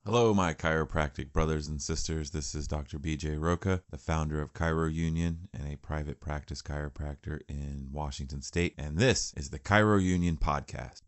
Hello, my chiropractic brothers and sisters. This is Dr. BJ Roca, the founder of Chiro Union and a private practice chiropractor in Washington State. And this is the Chiro Union Podcast.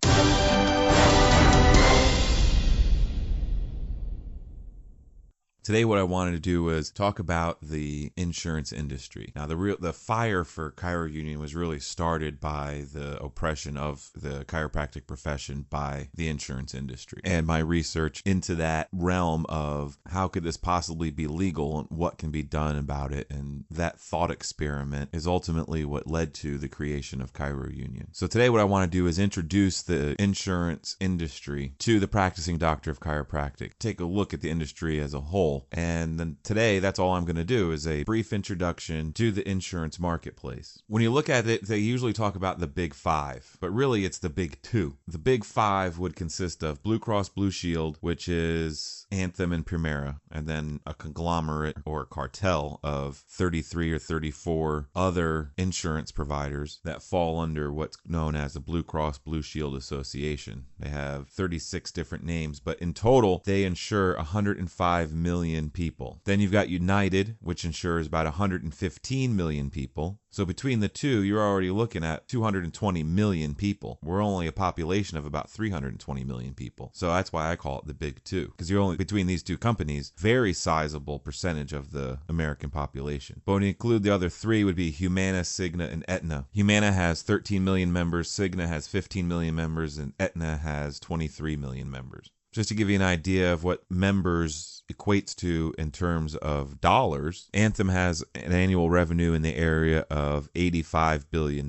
Today, what I wanted to do was talk about the insurance industry. Now, the fire for Chiro Union was really started by the oppression of the chiropractic profession by the insurance industry, and my research into that realm of how could this possibly be legal and what can be done about it. And that thought experiment is ultimately what led to the creation of Chiro Union. So today, what I want to do is introduce the insurance industry to the practicing doctor of chiropractic. Take a look at the industry as a whole. And then today, that's all I'm going to do is a brief introduction to the insurance marketplace. When you look at it, they usually talk about the big five, but really it's the big two. The big five would consist of Blue Cross Blue Shield, which is Anthem and Primera, and then a conglomerate or cartel of 33 or 34 other insurance providers that fall under what's known as the Blue Cross Blue Shield Association. They have 36 different names, but in total, they insure 105 million people. Then you've got United, which insures about 115 million people. So between the two, you're already looking at 220 million people. We're only a population of about 320 million people. So that's why I call it the big two, because you're only between these two companies, very sizable percentage of the American population. But when you include the other three, would be Humana, Cigna, and Aetna. Humana has 13 million members, Cigna has 15 million members, and Aetna has 23 million members. Just to give you an idea of what members equates to in terms of dollars, Anthem has an annual revenue in the area of $85 billion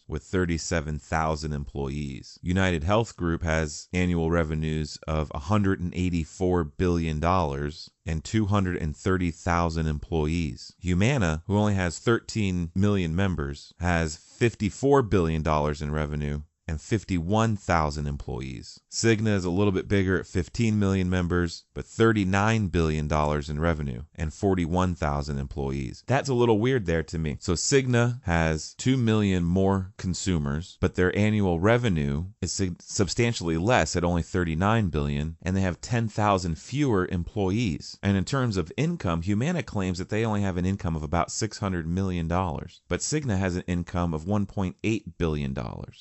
with 37,000 employees. United Health Group has annual revenues of $184 billion and 230,000 employees. Humana, who only has 13 million members, has $54 billion in revenue and 51,000 employees. Cigna is a little bit bigger at 15 million members, but $39 billion in revenue and 41,000 employees. That's a little weird there to me. So Cigna has 2 million more consumers, but their annual revenue is substantially less at only 39 billion, and they have 10,000 fewer employees. And in terms of income, Humana claims that they only have an income of about $600 million, but Cigna has an income of $1.8 billion.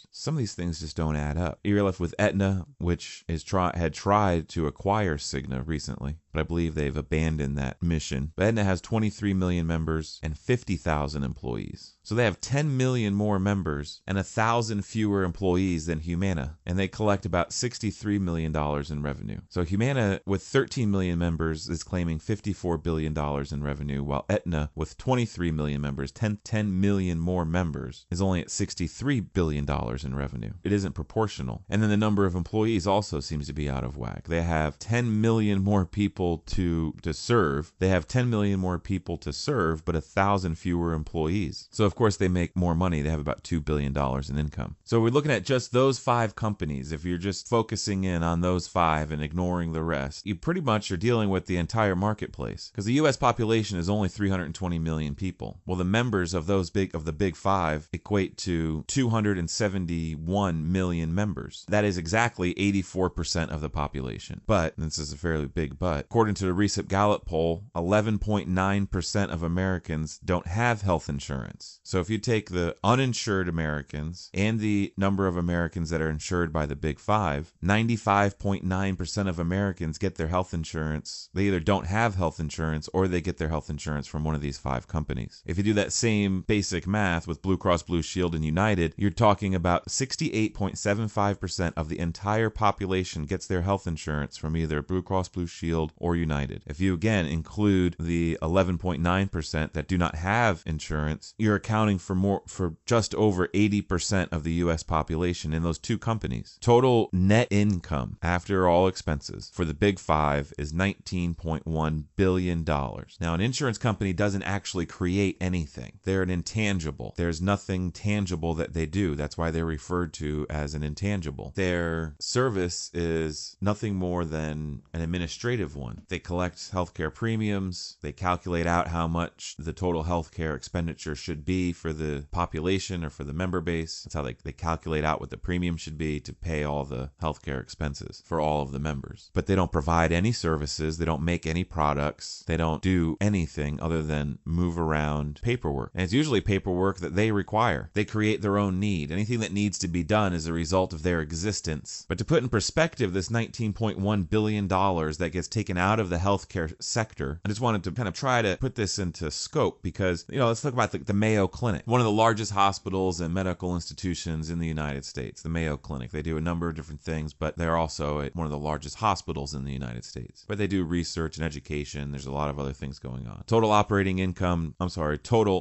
Some of these things just don't add up. You're left with Aetna, which had tried to acquire Cigna recently, but I believe they've abandoned that mission. But Aetna has 23 million members and 50,000 employees. So they have 10 million more members and 1,000 fewer employees than Humana, and they collect about $63 million in revenue. So Humana, with 13 million members, is claiming $54 billion in revenue, while Aetna, with 23 million members, 10 million more members, is only at $63 billion in revenue. It isn't proportional. And then the number of employees also seems to be out of whack. They have 10 million more people to serve. They have 10 million more people to serve, but 1,000 fewer employees. So of course they make more money. They have about $2 billion in income. So we're looking at just those five companies. If you're just focusing in on those five and ignoring the rest, you pretty much are dealing with the entire marketplace, because the U.S. population is only 320 million people. Well, the members of the big five equate to 271 million members. That is exactly 84% of the population. But, and this is a fairly big but, according to the recent Gallup poll, 11.9% of Americans don't have health insurance. So if you take the uninsured Americans and the number of Americans that are insured by the big five, 95.9% of Americans get their health insurance. They either don't have health insurance or they get their health insurance from one of these five companies. If you do that same basic math with Blue Cross Blue Shield and United, you're talking about 68.75% of the entire population gets their health insurance from either Blue Cross Blue Shield or United. If you again include the 11.9% that do not have insurance, you're accounting for just over 80% of the US population in those two companies. Total net income after all expenses for the big five is $19.1 billion. Now, an insurance company doesn't actually create anything. They're an intangible. There's nothing tangible that they do. That's why they're referred to as an intangible. Their service is nothing more than an administrative one. done. They collect healthcare premiums. They calculate out how much the total healthcare expenditure should be for the population or for the member base. That's how they calculate out what the premium should be to pay all the healthcare expenses for all of the members. But they don't provide any services. They don't make any products. They don't do anything other than move around paperwork. And it's usually paperwork that they require. They create their own need. Anything that needs to be done is a result of their existence. But to put in perspective, this $19.1 billion that gets taken out of the healthcare sector, I just wanted to kind of try to put this into scope because, let's talk about the Mayo Clinic, one of the largest hospitals and medical institutions in the United States, the Mayo Clinic. They do a number of different things, but they're also one of the largest hospitals in the United States. But they do research and education. There's a lot of other things going on. Total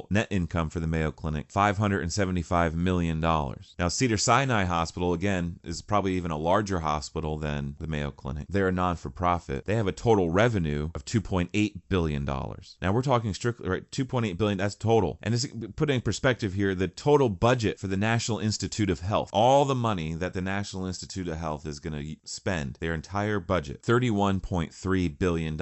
net income for the Mayo Clinic, $575 million. Now, Cedars-Sinai Hospital, again, is probably even a larger hospital than the Mayo Clinic. They're a non-for-profit. They have a total revenue of $2.8 billion. Now, we're talking strictly, right, $2.8 billion, that's total. And just put in perspective here, the total budget for the National Institute of Health, all the money that the National Institute of Health is going to spend, their entire budget, $31.3 billion.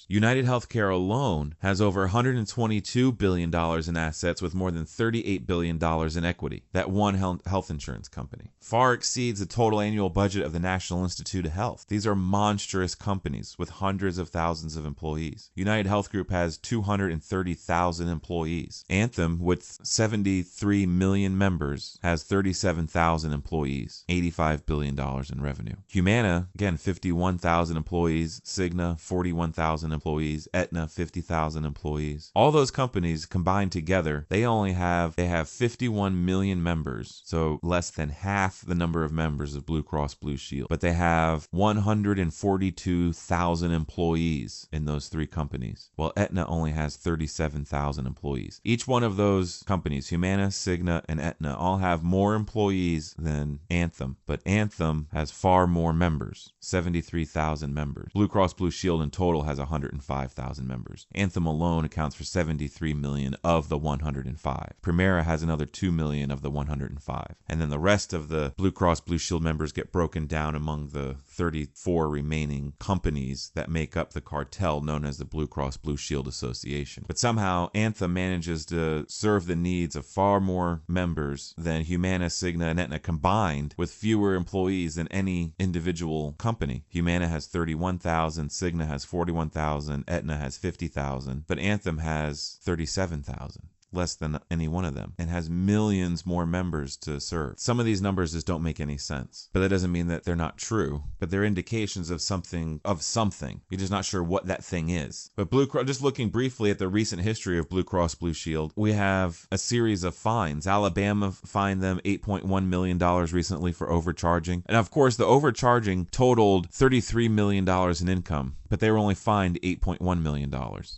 United Healthcare alone has over $122 billion in assets with more than $38 billion in equity. That one health insurance company far exceeds the total annual budget of the National Institute of Health. These are monstrous companies with hundreds of thousands of employees. United Health Group has 230,000 employees. Anthem, with 73 million members, has 37,000 employees, $85 billion in revenue. Humana, again, 51,000 employees. Cigna, 41,000 employees. Aetna, 50,000 employees. All those companies combined together, they have 51 million members, so less than half the number of members of Blue Cross Blue Shield. But they have 142,000 employees in those three companies, while Aetna only has 37,000 employees. Each one of those companies, Humana, Cigna, and Aetna, all have more employees than Anthem, but Anthem has far more members, 73,000 members. Blue Cross Blue Shield in total has 105,000 members. Anthem alone accounts for 73 million of the 105. Premera has another 2 million of the 105. And then the rest of the Blue Cross Blue Shield members get broken down among the 34 remaining companies that make up the cartel known as the Blue Cross Blue Shield Association. But somehow Anthem manages to serve the needs of far more members than Humana, Cigna, and Aetna combined, with fewer employees than any individual company. Humana has 31,000, Cigna has 41,000, Aetna has 50,000, but Anthem has 37,000. Less than any one of them, and has millions more members to serve. Some of these numbers just don't make any sense, but that doesn't mean that they're not true, but they're indications of something. You're just not sure what that thing is. But Blue Cross, just looking briefly at the recent history of Blue Cross Blue Shield, we have a series of fines. Alabama fined them $8.1 million recently for overcharging. And of course, the overcharging totaled $33 million in income, but they were only fined $8.1 million.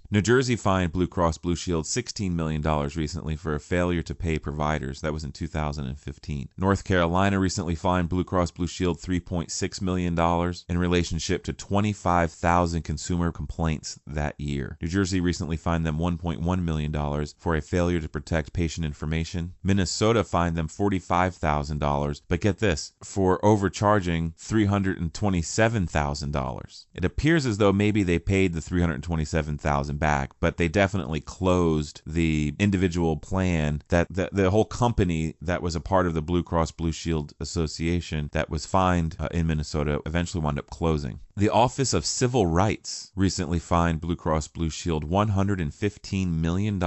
New Jersey fined Blue Cross Blue Shield $16 million recently for a failure to pay providers. That was in 2015. North Carolina recently fined Blue Cross Blue Shield $3.6 million in relationship to 25,000 consumer complaints that year. New Jersey recently fined them $1.1 million for a failure to protect patient information. Minnesota fined them $45,000, but get this, for overcharging $327,000. It appears as though maybe they paid the $327,000 back, but they definitely closed the individual plan that the whole company that was a part of the Blue Cross Blue Shield Association that was fined in Minnesota eventually wound up closing. The Office of Civil Rights recently fined Blue Cross Blue Shield $115 million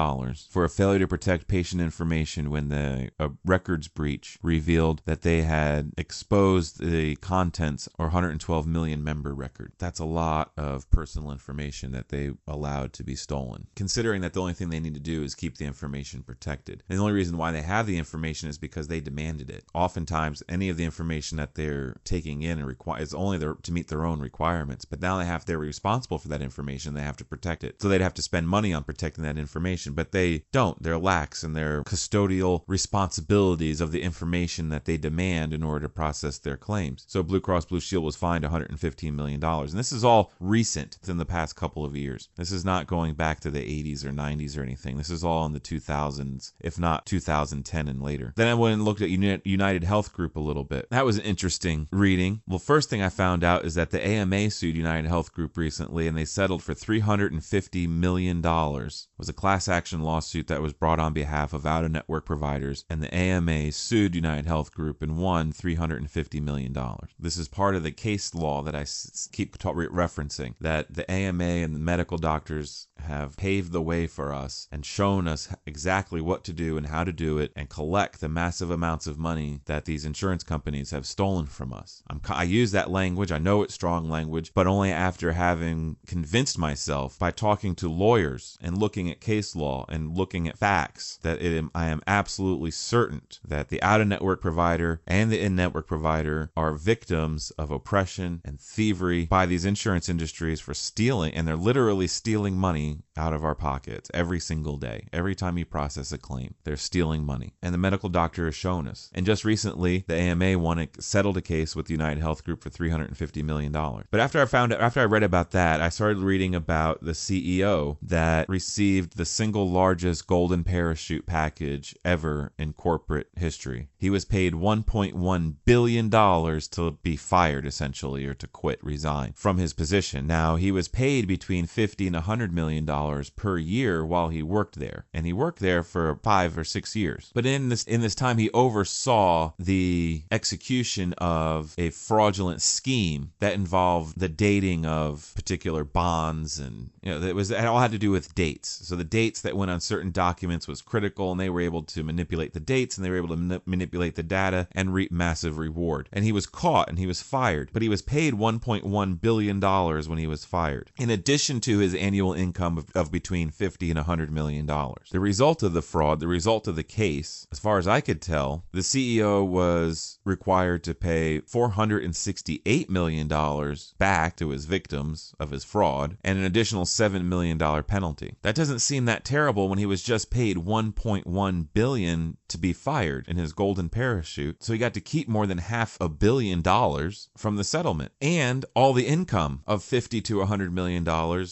for a failure to protect patient information when a records breach revealed that they had exposed the contents or 112 million member record. That's a lot of personal information that they allowed to be stolen, considering that the only thing they need to do is keep the information protected. And the only reason why they have the information is because they demanded it. Oftentimes, any of the information that they're taking in is only to meet their own requirements, but now they're responsible for that information. They have to protect it. So they'd have to spend money on protecting that information, but they don't. They're lax in their custodial responsibilities of the information that they demand in order to process their claims. So Blue Cross Blue Shield was fined $115 million. And this is all recent, within the past couple of years. This is not going back to the 80s or 90s or anything. This is all in the 2000s, if not 2010 and later. Then I went and looked at United Health Group a little bit. That was an interesting reading. Well, first thing I found out is that the AMA sued United Health Group recently, and they settled for $350 million. It was a class action lawsuit that was brought on behalf of out-of-network providers, and the AMA sued United Health Group and won $350 million. This is part of the case law that I keep referencing, that the AMA and the medical doctors have paved the way for us and shown us exactly what to do and how to do it and collect the massive amounts of money that these insurance companies have stolen from us. I use that language. I know it's strong language, but only after having convinced myself by talking to lawyers and looking at case law and looking at facts that I am absolutely certain that the out-of-network provider and the in-network provider are victims of oppression and thievery by these insurance industries for stealing, and they're literally stealing money out of our pockets every single day. Every time you process a claim, they're stealing money. And the medical doctor has shown us. And just recently, the AMA settled a case with the United Health Group for $350 million. But after I read about that, I started reading about the CEO that received the single largest golden parachute package ever in corporate history. He was paid $1.1 billion to be fired, essentially, or to quit, resign from his position. Now, he was paid between $50 and $100 million per year while he worked there. And he worked there for 5 or 6 years. But in this time, he oversaw the execution of a fraudulent scheme that involved the dating of particular bonds, and it all had to do with dates. So the dates that went on certain documents was critical, and they were able to manipulate the dates, and they were able to manipulate the data and reap massive reward. And he was caught and he was fired, but he was paid $1.1 billion when he was fired, in addition to his annual income of between $50 and $100 million. The result of the fraud, the result of the case, as far as I could tell, the CEO was required to pay $468 million back to his victims of his fraud, and an additional $7 million penalty. That doesn't seem that terrible when he was just paid $1.1 billion to be fired in his golden parachute, so he got to keep more than $500 million from the settlement, and all the income of $50 to $100 million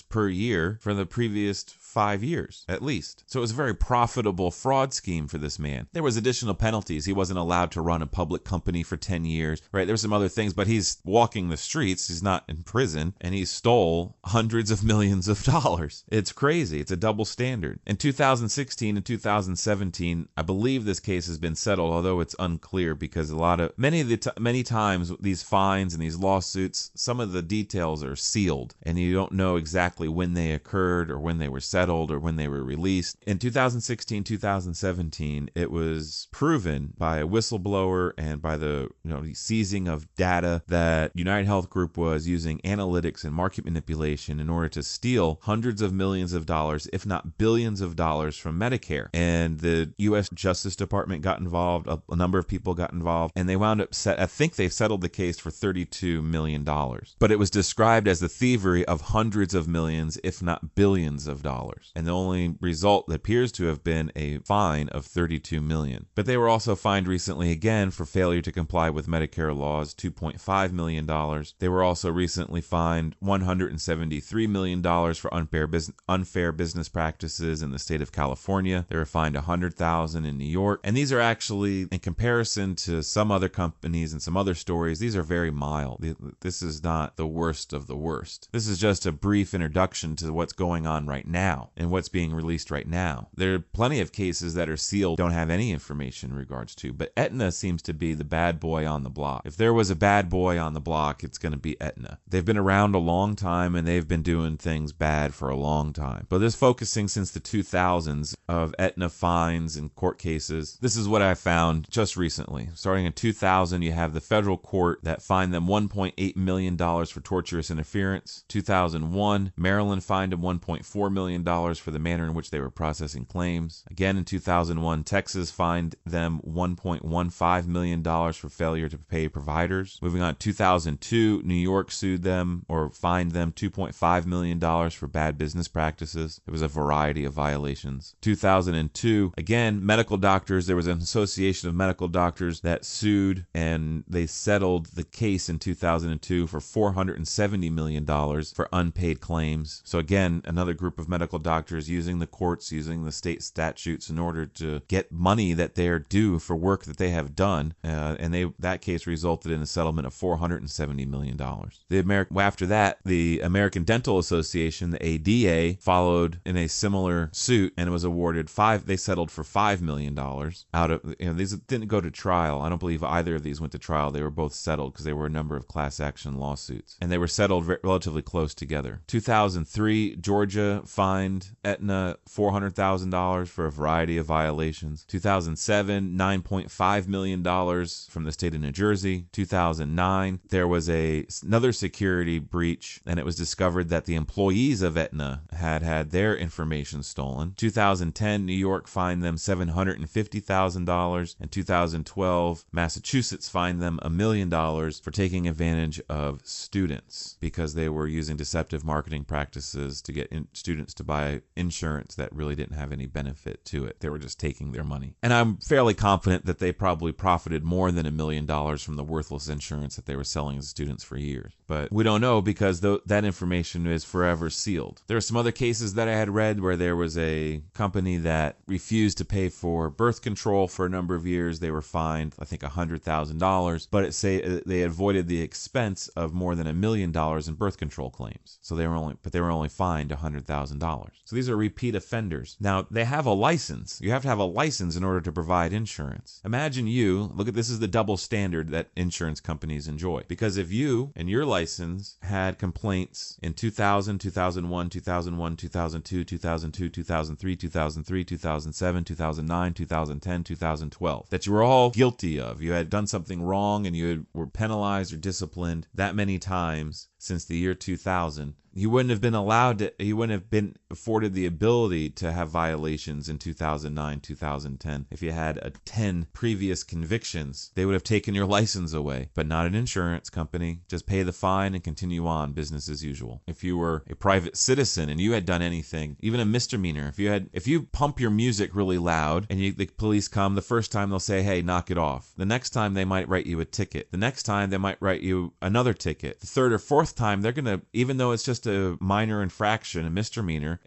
per year for the previous 5 years, at least. So it was a very profitable fraud scheme for this man. There was additional penalties. He wasn't allowed to run a public company for 10 years, right? There's some other things, but he's walking the streets. He's not in prison, and he stole hundreds of millions of dollars. It's crazy. It's a double standard. In 2016 and 2017, I believe this case has been settled, although it's unclear because many times these fines and these lawsuits, some of the details are sealed, and you don't know exactly when they occurred or when they were settled or when they were released. In 2016, 2017, it was proven by a whistleblower and by the seizing of data that United Health Group was using analytics and market manipulation in order to steal hundreds of millions of dollars, if not billions of dollars, from Medicare. And the U.S. Justice Department got involved, a number of people got involved, and they wound up I think they've settled the case for $32 million. But it was described as the thievery of hundreds of millions, if not billions of dollars. And the only result appears to have been a fine of $32 million. But they were also fined recently again for failure to comply with Medicare laws, $2.5 million. They were also recently fined $173 million for unfair business practices in the state of California. They were fined $100,000 in New York. And these are actually, in comparison to some other companies and some other stories, these are very mild. This is not the worst of the worst. This is just a brief introduction to what's going on right now and what's being released right now. There are plenty of cases that are sealed, don't have any information in regards to, but Aetna seems to be the bad boy on the block. If there was a bad boy on the block, it's going to be Aetna. They've been around a long time and they've been doing things bad for a long time. But this focusing since the 2000s of Aetna fines and court cases, this is what I found just recently. Starting in 2000, you have the federal court that fined them $1.8 million for torturous interference. 2001, Maryland fined them $1.8 $1.4 million for the manner in which they were processing claims. Again, in 2001, Texas fined them $1.15 million for failure to pay providers. Moving on, 2002, New York sued them or fined them $2.5 million for bad business practices. There was a variety of violations. 2002, again, medical doctors, there was an association of medical doctors that sued, and they settled the case in 2002 for $470 million for unpaid claims. So again, another group of medical doctors using the courts, using the state statutes in order to get money that they're due for work that they have done, and that case resulted in a settlement of $470 million. After that, the American Dental Association, the ADA, followed in a similar suit, and it was awarded they settled for $5 million out of, these didn't go to trial. I don't believe either of these went to trial. They were both settled because there were a number of class action lawsuits, and they were settled relatively close together. 2003, Georgia fined Aetna $400,000 for a variety of violations. 2007, $9.5 million from the state of New Jersey. 2009, there was another security breach, and it was discovered that the employees of Aetna had their information stolen. 2010, New York fined them $750,000. In 2012, Massachusetts fined them $1 million for taking advantage of students because they were using deceptive marketing practices to get students to buy insurance that really didn't have any benefit to it. They were just taking their money. And I'm fairly confident that they probably profited more than $1 million from the worthless insurance that they were selling to students for years. But we don't know because that information is forever sealed. There are some other cases that I had read where there was a company that refused to pay for birth control for a number of years. They were fined, I think, $100,000, but they avoided the expense of more than $1 million in birth control claims. So they were only fined $100,000. So these are repeat offenders. Now, they have a license. You have to have a license in order to provide insurance. Imagine this is the double standard that insurance companies enjoy. Because if you and your license had complaints in 2000, 2001, 2001, 2002, 2002, 2003, 2003, 2007, 2009, 2010, 2012, that you were all guilty of, you had done something wrong and were penalized or disciplined that many times since the year 2000, you wouldn't have been afforded the ability to have violations in 2009, 2010. If you had 10 previous convictions, they would have taken your license away, but not an insurance company. Just pay the fine and continue on, business as usual. If you were a private citizen and you had done anything, even a misdemeanor, if you pump your music really loud and the police come, the first time they'll say, hey, knock it off. The next time they might write you a ticket. The next time they might write you another ticket. The third or fourth time, they're going to, even though it's just a minor infraction, a misdemeanor,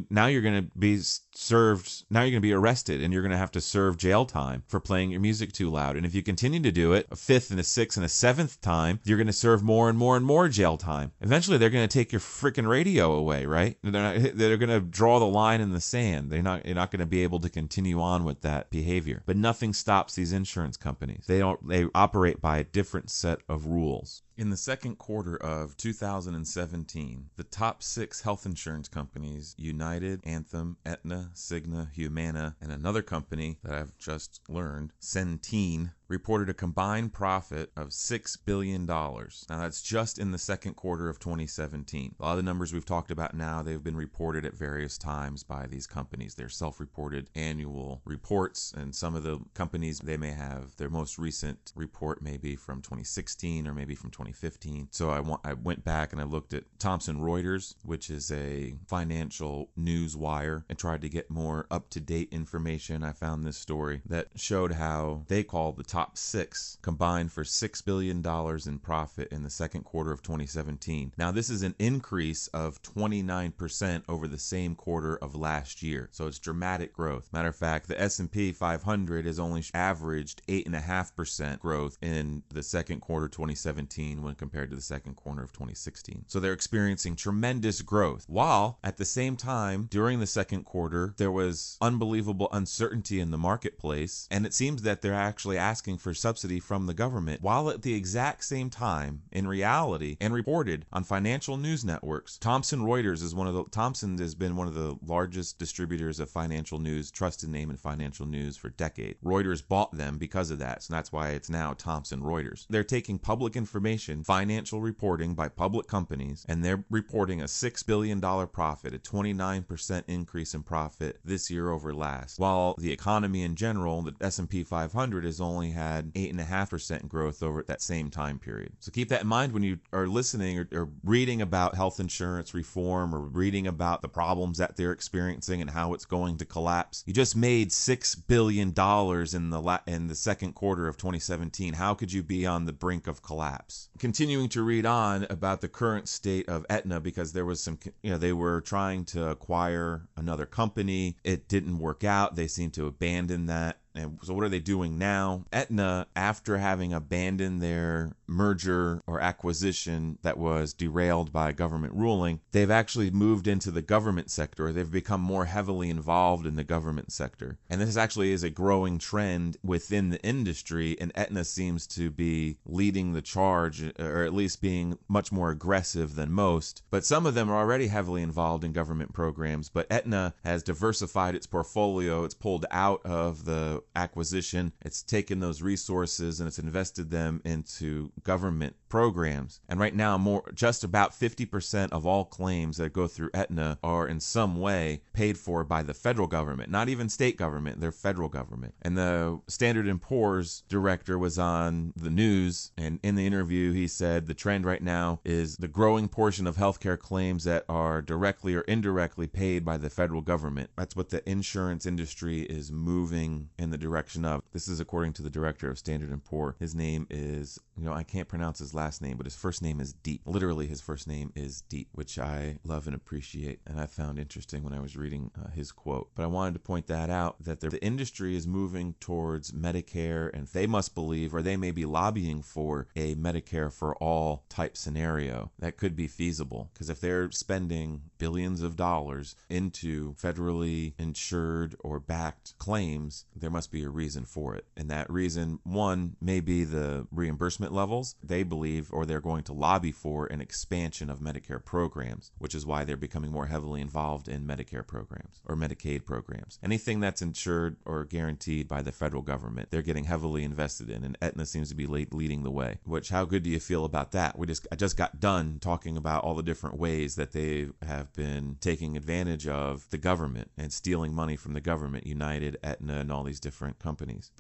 now you're going to be arrested and you're going to have to serve jail time for playing your music too loud. And if you continue to do it a fifth and a sixth and a seventh time, you're going to serve more and more and more jail time. Eventually, they're going to take your freaking radio away, right? They're going to draw the line in the sand. You're not going to be able to continue on with that behavior. But nothing stops these insurance companies. They operate by a different set of rules. In the second quarter of 2017, the top 6 health insurance companies, United, Anthem, Aetna, Cigna, Humana, and another company that I've just learned, Centene, reported a combined profit of $6 billion. Now, that's just in the second quarter of 2017. A lot of the numbers we've talked about now, they've been reported at various times by these companies. They're self-reported annual reports, and some of the companies, they may have their most recent report maybe from 2016 or maybe from 2015. So I went back and I looked at Thomson Reuters, which is a financial news wire, and tried to get more up-to-date information. I found this story that showed how they call the top 6 combined for $6 billion in profit in the second quarter of 2017. Now, this is an increase of 29% over the same quarter of last year. So it's dramatic growth. Matter of fact, the S&P 500 has only averaged 8.5% growth in the second quarter 2017 when compared to the second quarter of 2016. So they're experiencing tremendous growth, while at the same time, during the second quarter, there was unbelievable uncertainty in the marketplace, and it seems that they're actually asking asking for subsidy from the government, while at the exact same time, in reality, and reported on financial news networks. Thomson has been one of the largest distributors of financial news, trusted name in financial news for decades. Reuters bought them because of that, so that's why it's now Thomson Reuters. They're taking public information, financial reporting by public companies, and they're reporting a $6 billion profit, a 29% increase in profit this year over last, while the economy in general, the S&P 500, has only had 8.5% growth over that same time period. So keep that in mind when you are listening or reading about health insurance reform or reading about the problems that they're experiencing and how it's going to collapse. You just made $6 billion in the second quarter of 2017. How could you be on the brink of collapse? Continuing to read on about the current state of Aetna, because there was some, they were trying to acquire another company. It didn't work out. They seemed to abandon that. And so what are they doing now? Aetna, after having abandoned their merger or acquisition that was derailed by a government ruling, they've actually moved into the government sector. They've become more heavily involved in the government sector. And this actually is a growing trend within the industry, and Aetna seems to be leading the charge, or at least being much more aggressive than most. But some of them are already heavily involved in government programs, but Aetna has diversified its portfolio. It's pulled out of the acquisition. It's taken those resources and it's invested them into government programs. And right now, just about 50% of all claims that go through Aetna are in some way paid for by the federal government, not even state government, they're federal government. And the Standard & Poor's director was on the news, and in the interview he said the trend right now is the growing portion of healthcare claims that are directly or indirectly paid by the federal government. That's what the insurance industry is moving in the direction of. This is according to the director of Standard & Poor. His name is, I can't pronounce his last name, but his first name is Deep. Literally, his first name is Deep, which I love and appreciate, and I found interesting when I was reading his quote. But I wanted to point that out, that the industry is moving towards Medicare, and they must believe, or they may be lobbying for, a Medicare for all type scenario that could be feasible. Because if they're spending billions of dollars into federally insured or backed claims, there must be a reason for it. And that reason, one, may be the reimbursement levels. They believe, or they're going to lobby for, an expansion of Medicare programs, which is why they're becoming more heavily involved in Medicare programs or Medicaid programs. Anything that's insured or guaranteed by the federal government, they're getting heavily invested in, and Aetna seems to be leading the way. Which, how good do you feel about that? I just got done talking about all the different ways that they have been taking advantage of the government and stealing money from the government, United, Aetna, and all these different companies.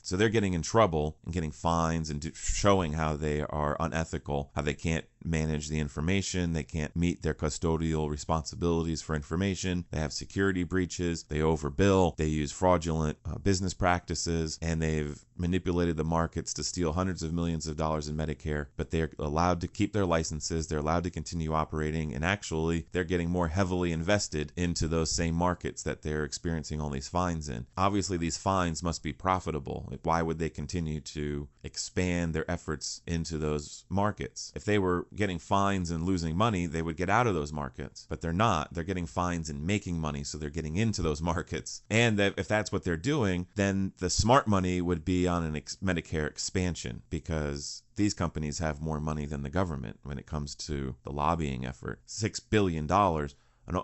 So they're getting in trouble and getting fines and showing how they are unethical, how they can't manage the information, they can't meet their custodial responsibilities for information, they have security breaches, they overbill, they use fraudulent business practices, and they've manipulated the markets to steal hundreds of millions of dollars in Medicare. But they're allowed to keep their licenses, they're allowed to continue operating, and actually they're getting more heavily invested into those same markets that they're experiencing all these fines in. Obviously these fines must be profitable. Why would they continue to expand their efforts into those markets? If they were getting fines and losing money, they would get out of those markets, but they're not. They're getting fines and making money, so they're getting into those markets. And if that's what they're doing, then the smart money would be on an Medicare expansion, because these companies have more money than the government when it comes to the lobbying effort. $6 billion.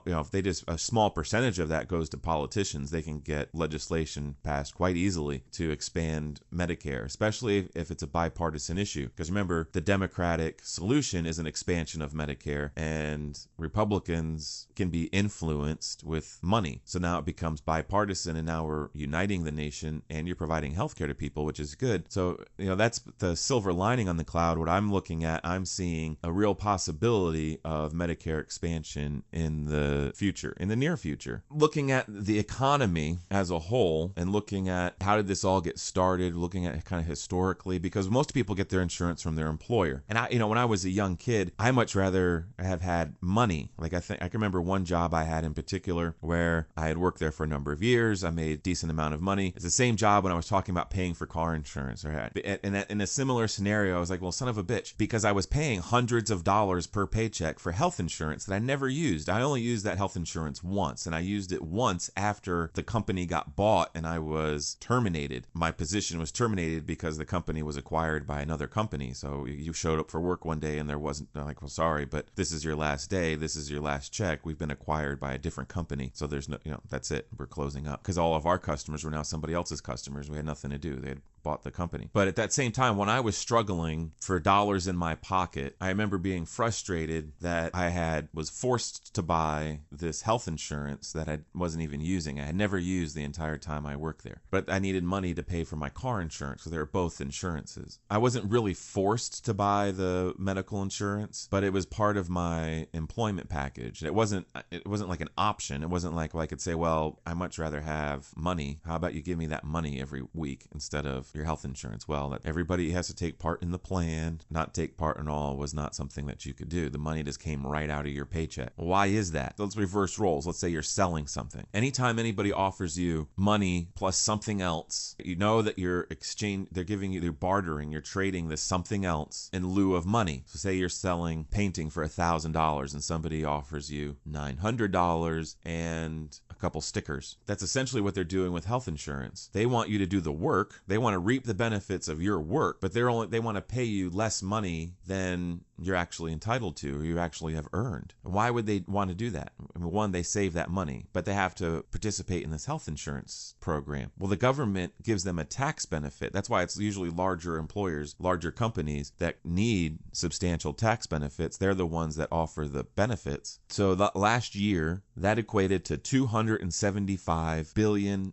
If they just, a small percentage of that goes to politicians, they can get legislation passed quite easily to expand Medicare, especially if it's a bipartisan issue. Because remember, the Democratic solution is an expansion of Medicare, and Republicans can be influenced with money. So now it becomes bipartisan, and now we're uniting the nation, and you're providing healthcare to people, which is good. So, that's the silver lining on the cloud. What I'm looking at, I'm seeing a real possibility of Medicare expansion in the near future. Looking at the economy as a whole and looking at how did this all get started, looking at it kind of historically, because most people get their insurance from their employer. And when I was a young kid, I much rather have had money. Like I can remember one job I had in particular where I had worked there for a number of years. I made a decent amount of money. It's the same job when I was talking about paying for car insurance. In a similar scenario, I was like, well, son of a bitch, because I was paying hundreds of dollars per paycheck for health insurance that I never used. I only used that health insurance once, and I used it once after the company got bought and I was terminated. My position was terminated because the company was acquired by another company. So you showed up for work one day and there wasn't, they're like, well, sorry, but this is your last day. This is your last check. We've been acquired by a different company. So there's no, that's it. We're closing up, because all of our customers were now somebody else's customers. We had nothing to do. They had bought the company. But at that same time, when I was struggling for dollars in my pocket, I remember being frustrated that I was forced to buy this health insurance that I wasn't even using. I had never used the entire time I worked there. But I needed money to pay for my car insurance, so they were both insurances. I wasn't really forced to buy the medical insurance, but it was part of my employment package. It wasn't like an option. It wasn't like, well, I could say, well, I'd much rather have money. How about you give me that money every week instead of your health insurance? Well, that everybody has to take part in the plan. Not take part in all was not something that you could do. The money just came right out of your paycheck. Why is that? Let's reverse roles. Let's say you're selling something. Anytime anybody offers you money plus something else, you know that they're bartering, you're trading this something else in lieu of money. So say you're selling painting for $1,000 and somebody offers you $900 and a couple stickers. That's essentially what they're doing with health insurance. They want you to do the work. They want to reap the benefits of your work, but they want to pay you less money than you're actually entitled to, or you actually have earned. Why would they want to do that? I mean, one, they save that money, but they have to participate in this health insurance program. Well, the government gives them a tax benefit. That's why it's usually larger employers, larger companies that need substantial tax benefits. They're the ones that offer the benefits. So last year, that equated to $275 billion.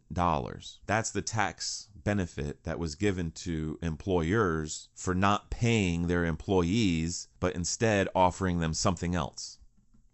That's the tax benefit that was given to employers for not paying their employees, but instead offering them something else,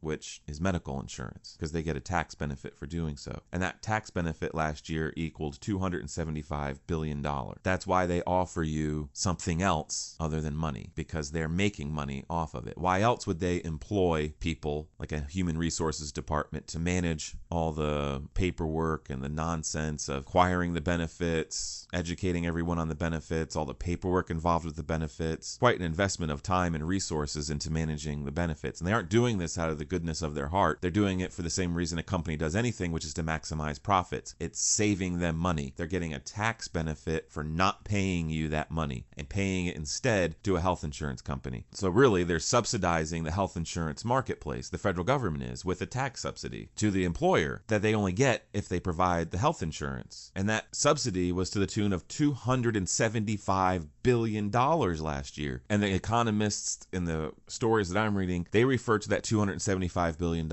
which is medical insurance, because they get a tax benefit for doing so. And that tax benefit last year equaled $275 billion. That's why they offer you something else other than money, because they're making money off of it. Why else would they employ people like a human resources department to manage all the paperwork and the nonsense of acquiring the benefits, educating everyone on the benefits, all the paperwork involved with the benefits? Quite an investment of time and resources into managing the benefits. And they aren't doing this out of the goodness of their heart. They're doing it for the same reason a company does anything, which is to maximize profits. It's saving them money. They're getting a tax benefit for not paying you that money and paying it instead to a health insurance company. So really, they're subsidizing the health insurance marketplace. The federal government is, with a tax subsidy to the employer that they only get if they provide the health insurance. And that subsidy was to the tune of $275 billion last year. And the economists in the stories that I'm reading, they refer to that $275 billion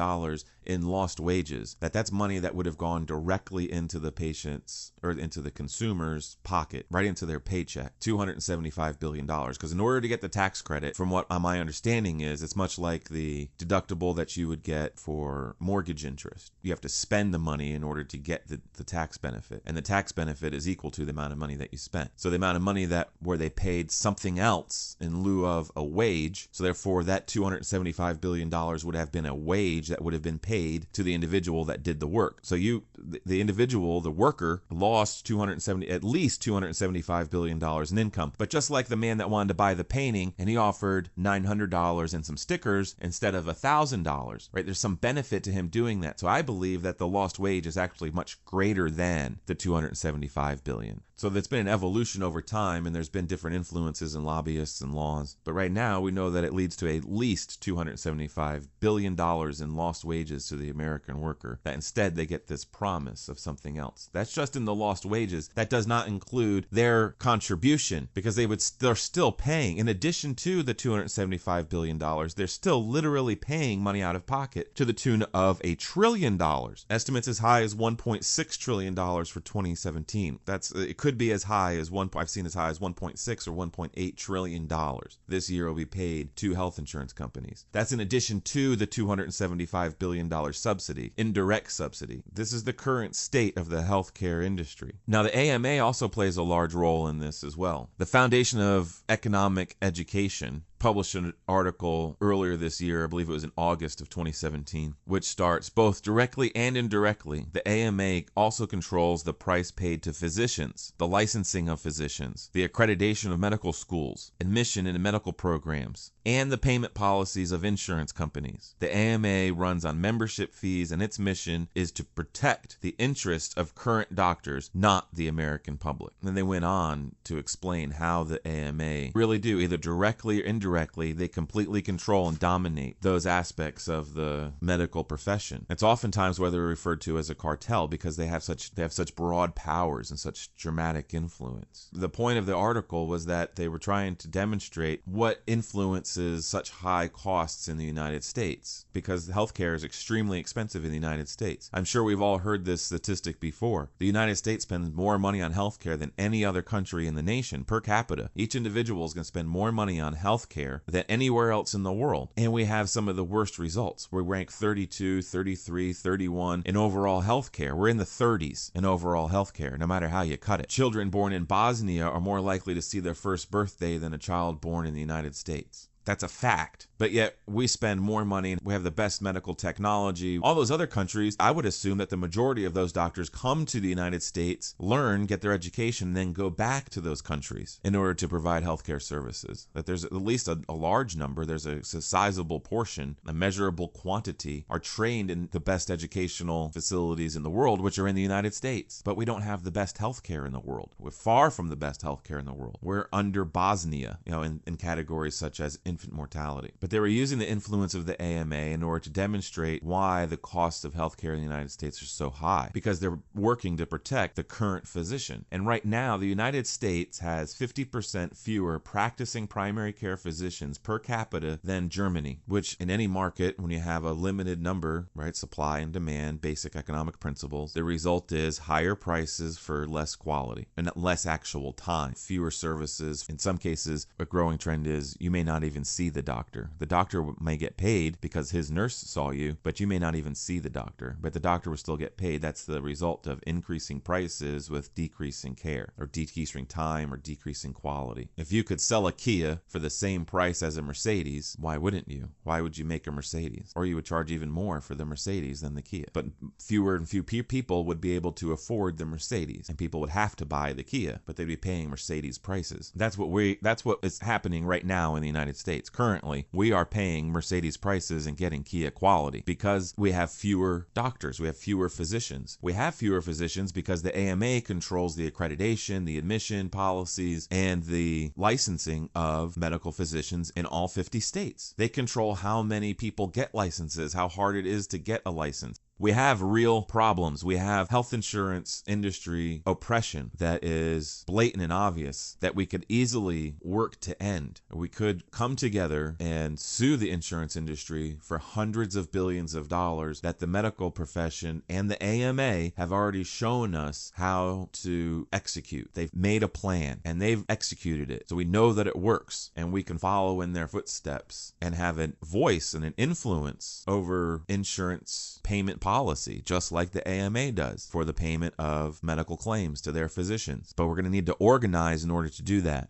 in lost wages. That's money that would have gone directly into the patient's or into the consumer's pocket, right into their paycheck. $275 billion. Because in order to get the tax credit, from what my understanding is, it's much like the deductible that you would get for mortgage interest. You have to spend the money in order to get the tax benefit. And the tax benefit is equal to the amount of money that you spent. So the amount of money where they paid something else in lieu of a wage, so therefore that $275 billion would have been a wage that would have been paid to the individual that did the work. So the individual, the worker, lost at least $275 billion in income. But just like the man that wanted to buy the painting and he offered $900 and some stickers instead of $1,000, right? There's some benefit to him doing that. So I believe that the lost wage is actually much greater than the $275 billion. So there's been an evolution over time, and there's been different influences and lobbyists and laws. But right now, we know that it leads to at least $275 billion in lost wages to the American worker, that instead they get this promise of something else. That's just in the lost wages. That does not include their contribution, because they're still paying. In addition to the $275 billion, they're still literally paying money out of pocket to the tune of $1 trillion. Estimates as high as $1.6 trillion for 2017. It could be as high as I've seen as high as 1.6 or 1.8 trillion dollars this year will be paid to health insurance companies. That's in addition to the $275 billion subsidy, indirect subsidy. This is the current state of the healthcare industry. Now, the AMA also plays a large role in this as well. The Foundation of Economic Education published an article earlier this year, I believe it was in August of 2017, which starts, both directly and indirectly, the AMA also controls the price paid to physicians, the licensing of physicians, the accreditation of medical schools, admission into medical programs, and the payment policies of insurance companies. The AMA runs on membership fees, and its mission is to protect the interest of current doctors, not the American public. And they went on to explain how the AMA really do, either directly or indirectly, they completely control and dominate those aspects of the medical profession. It's oftentimes where they're referred to as a cartel because they have such broad powers and such dramatic influence. The point of the article was that they were trying to demonstrate what influences such high costs in the United States, because healthcare is extremely expensive in the United States. I'm sure we've all heard this statistic before. The United States spends more money on healthcare than any other country in the nation per capita. Each individual is going to spend more money on healthcare than anywhere else in the world. And we have some of the worst results. We rank 32, 33, 31 in overall healthcare. We're in the 30s in overall healthcare, no matter how you cut it. Children born in Bosnia are more likely to see their first birthday than a child born in the United States. That's a fact. But yet we spend more money. We have the best medical technology. All those other countries, I would assume that the majority of those doctors come to the United States, learn, get their education, and then go back to those countries in order to provide healthcare services. That there's at least a large number, there's a sizable portion, a measurable quantity, are trained in the best educational facilities in the world, which are in the United States. But we don't have the best healthcare in the world. We're far from the best healthcare in the world. We're under Bosnia, in categories such as infant mortality. But they were using the influence of the AMA in order to demonstrate why the costs of healthcare in the United States are so high, because they're working to protect the current physician. And right now, the United States has 50% fewer practicing primary care physicians per capita than Germany, which in any market, when you have a limited number, right, supply and demand, basic economic principles, the result is higher prices for less quality and less actual time, fewer services. In some cases, a growing trend is you may not even see the doctor. The doctor may get paid because his nurse saw you, but you may not even see the doctor. But the doctor will still get paid. That's the result of increasing prices with decreasing care, or decreasing time, or decreasing quality. If you could sell a Kia for the same price as a Mercedes, why wouldn't you? Why would you make a Mercedes? Or you would charge even more for the Mercedes than the Kia. But fewer and few people would be able to afford the Mercedes, and people would have to buy the Kia, but they'd be paying Mercedes prices. That's what is happening right now in the United States. Currently, we are paying Mercedes prices and getting Kia quality because we have fewer doctors, we have fewer physicians. We have fewer physicians because the AMA controls the accreditation, the admission policies, and the licensing of medical physicians in all 50 states. They control how many people get licenses, how hard it is to get a license. We have real problems. We have health insurance industry oppression that is blatant and obvious that we could easily work to end. We could come together and sue the insurance industry for hundreds of billions of dollars that the medical profession and the AMA have already shown us how to execute. They've made a plan and they've executed it. So we know that it works, and we can follow in their footsteps and have a voice and an influence over insurance payment policy, just like the AMA does for the payment of medical claims to their physicians. But we're going to need to organize in order to do that.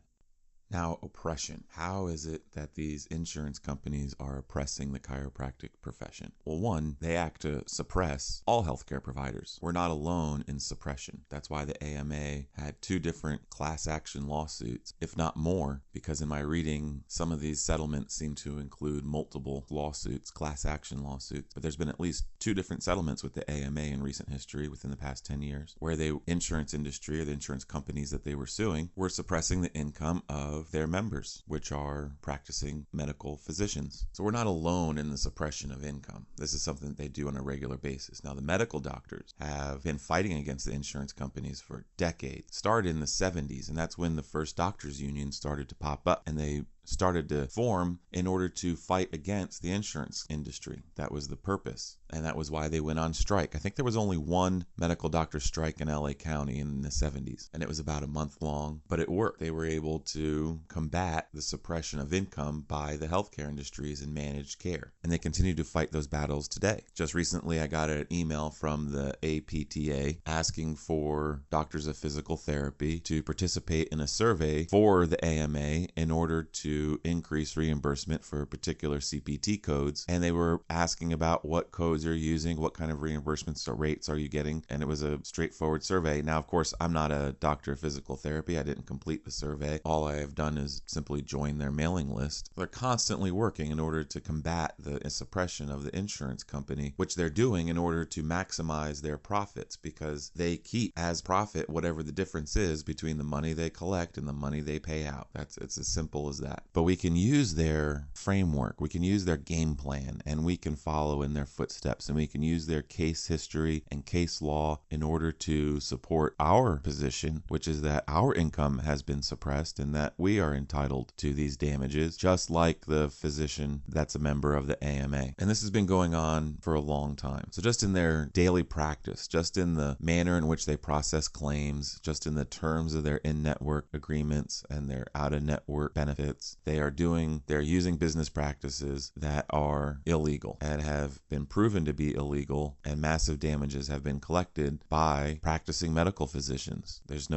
Now, oppression. How is it that these insurance companies are oppressing the chiropractic profession? Well, one, they act to suppress all healthcare providers. We're not alone in suppression. That's why the AMA had 2 different class action lawsuits, if not more, because in my reading, some of these settlements seem to include multiple lawsuits, class action lawsuits. But there's been at least 2 different settlements with the AMA in recent history within the past 10 years, where the insurance industry or the insurance companies that they were suing were suppressing the income of their members, which are practicing medical physicians. So we're not alone in the suppression of income. This is something that they do on a regular basis. Now, the medical doctors have been fighting against the insurance companies for decades. Started in the 70s, and that's when the first doctors union started to pop up, and they started to form in order to fight against the insurance industry. That was the purpose, and that was why they went on strike. I think there was only one medical doctor strike in LA County in the 70s, and it was about a month long, but it worked. They were able to combat the suppression of income by the healthcare industries and managed care, and they continue to fight those battles today. Just recently, I got an email from the APTA asking for doctors of physical therapy to participate in a survey for the AMA in order to to increase reimbursement for particular CPT codes, and they were asking about what codes you're using, what kind of reimbursements or rates are you getting, and it was a straightforward survey. Now, of course, I'm not a doctor of physical therapy. I didn't complete the survey. All I have done is simply join their mailing list. They're constantly working in order to combat the suppression of the insurance company, which they're doing in order to maximize their profits, because they keep as profit whatever the difference is between the money they collect and the money they pay out. It's as simple as that. But we can use their framework, we can use their game plan, and we can follow in their footsteps, and we can use their case history and case law in order to support our position, which is that our income has been suppressed and that we are entitled to these damages, just like the physician that's a member of the AMA. And this has been going on for a long time. So just in their daily practice, just in the manner in which they process claims, just in the terms of their in-network agreements and their out-of-network benefits, they're using business practices that are illegal and have been proven to be illegal, and massive damages have been collected by practicing medical physicians. There's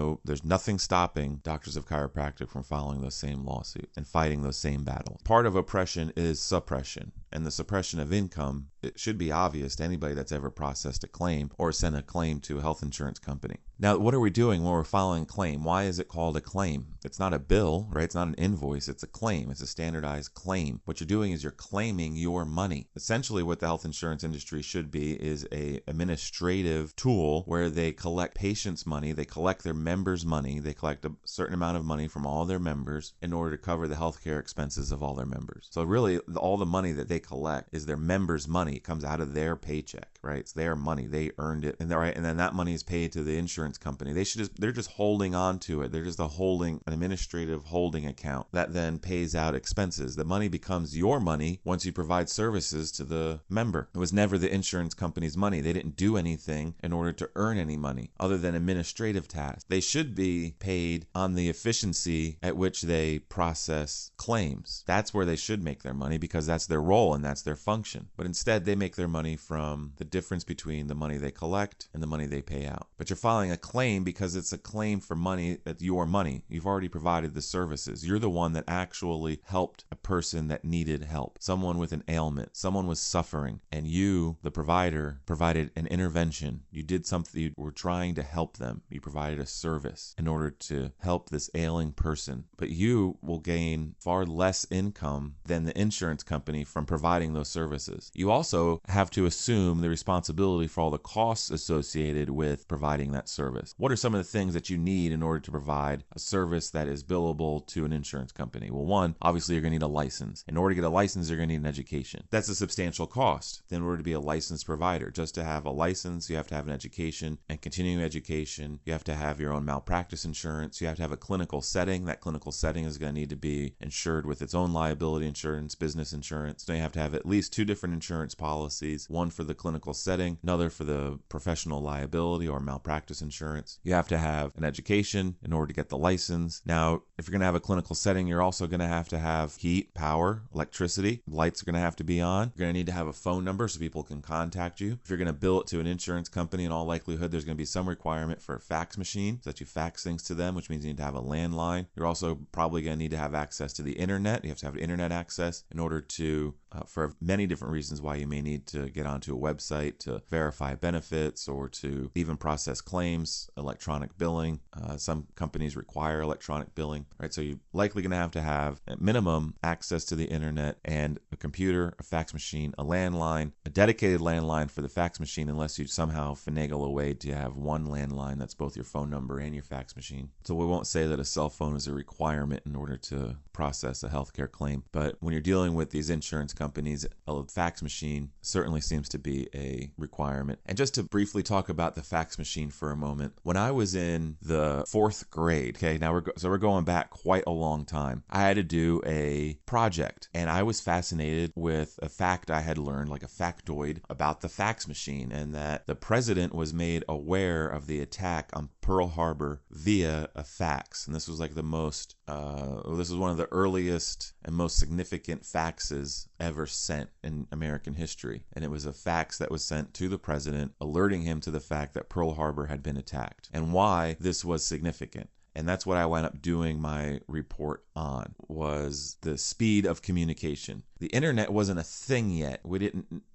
nothing stopping doctors of chiropractic from following those same lawsuits and fighting those same battles. Part of oppression is suppression, and the suppression of income, it should be obvious to anybody that's ever processed a claim or sent a claim to a health insurance company. Now, what are we doing when we're filing a claim? Why is it called a claim? It's not a bill, right? It's not an invoice. It's a claim. It's a standardized claim. What you're doing is you're claiming your money. Essentially, what the health insurance industry should be is a administrative tool where they collect patients' money, they collect their members' money, they collect a certain amount of money from all their members in order to cover the healthcare expenses of all their members. So really, all the money that they collect is their members' money. It comes out of their paycheck, right? It's their money. They earned it, and then that money is paid to the insurance company. They're just holding on to it. They're just an administrative holding account that then pays out expenses. The money becomes your money once you provide services to the member. It was never the insurance company's money. They didn't do anything in order to earn any money other than administrative tasks. They should be paid on the efficiency at which they process claims. That's where they should make their money, because that's their role and that's their function. But instead, they make their money from the difference between the money they collect and the money they pay out. But you're filing a claim because it's a claim for money that's your money. You've already provided the services. You're the one that actually helped a person that needed help, someone with an ailment, someone was suffering, and you, the provider, provided an intervention. You did something, you were trying to help them. You provided a service in order to help this ailing person. But you will gain far less income than the insurance company from providing those services. You also have to assume the responsibility for all the costs associated with providing that service. What are some of the things that you need in order to provide a service that is billable to an insurance company? Well, one, obviously you're going to need a license. In order to get a license, you're going to need an education. That's a substantial cost. In order to be a licensed provider, just to have a license, you have to have an education and continuing education. You have to have your own malpractice insurance. You have to have a clinical setting. That clinical setting is going to need to be insured with its own liability insurance, business insurance. So you have to have at least two different insurance policies, one for the clinical setting, another for the professional liability or malpractice insurance. You have to have an education in order to get the license. Now, if you're going to have a clinical setting, you're also going to have heat, power, electricity. Lights are going to have to be on. You're going to need to have a phone number so people can contact you. If you're going to bill it to an insurance company, in all likelihood, there's going to be some requirement for a fax machine so that you fax things to them, which means you need to have a landline. You're also probably going to need to have access to the internet. You have to have internet access in order to, for many different reasons why you may need to get onto a website to verify benefits or to even process claims, electronic billing. Some companies require electronic billing, right? So you're likely going to have at minimum access to the internet and a computer, a fax machine, a landline, a dedicated landline for the fax machine, unless you somehow finagle a way to have one landline that's both your phone number and your fax machine. So we won't say that a cell phone is a requirement in order to process a healthcare claim, but when you're dealing with these insurance companies, a fax machine certainly seems to be a requirement. And just to briefly talk about the fax machine for a moment, when I was in the 4th grade, okay, now we're going back quite a long time, I had to do a project, and I was fascinated with a fact I had learned, like a factoid about the fax machine, and that the president was made aware of the attack on Pearl Harbor via a fax. And this was like this was one of the earliest and most significant faxes ever sent in American history. And it was a fax that was sent to the president, alerting him to the fact that Pearl Harbor had been attacked and why this was significant. And that's what I wound up doing my report on was the speed of communication. The internet wasn't a thing yet.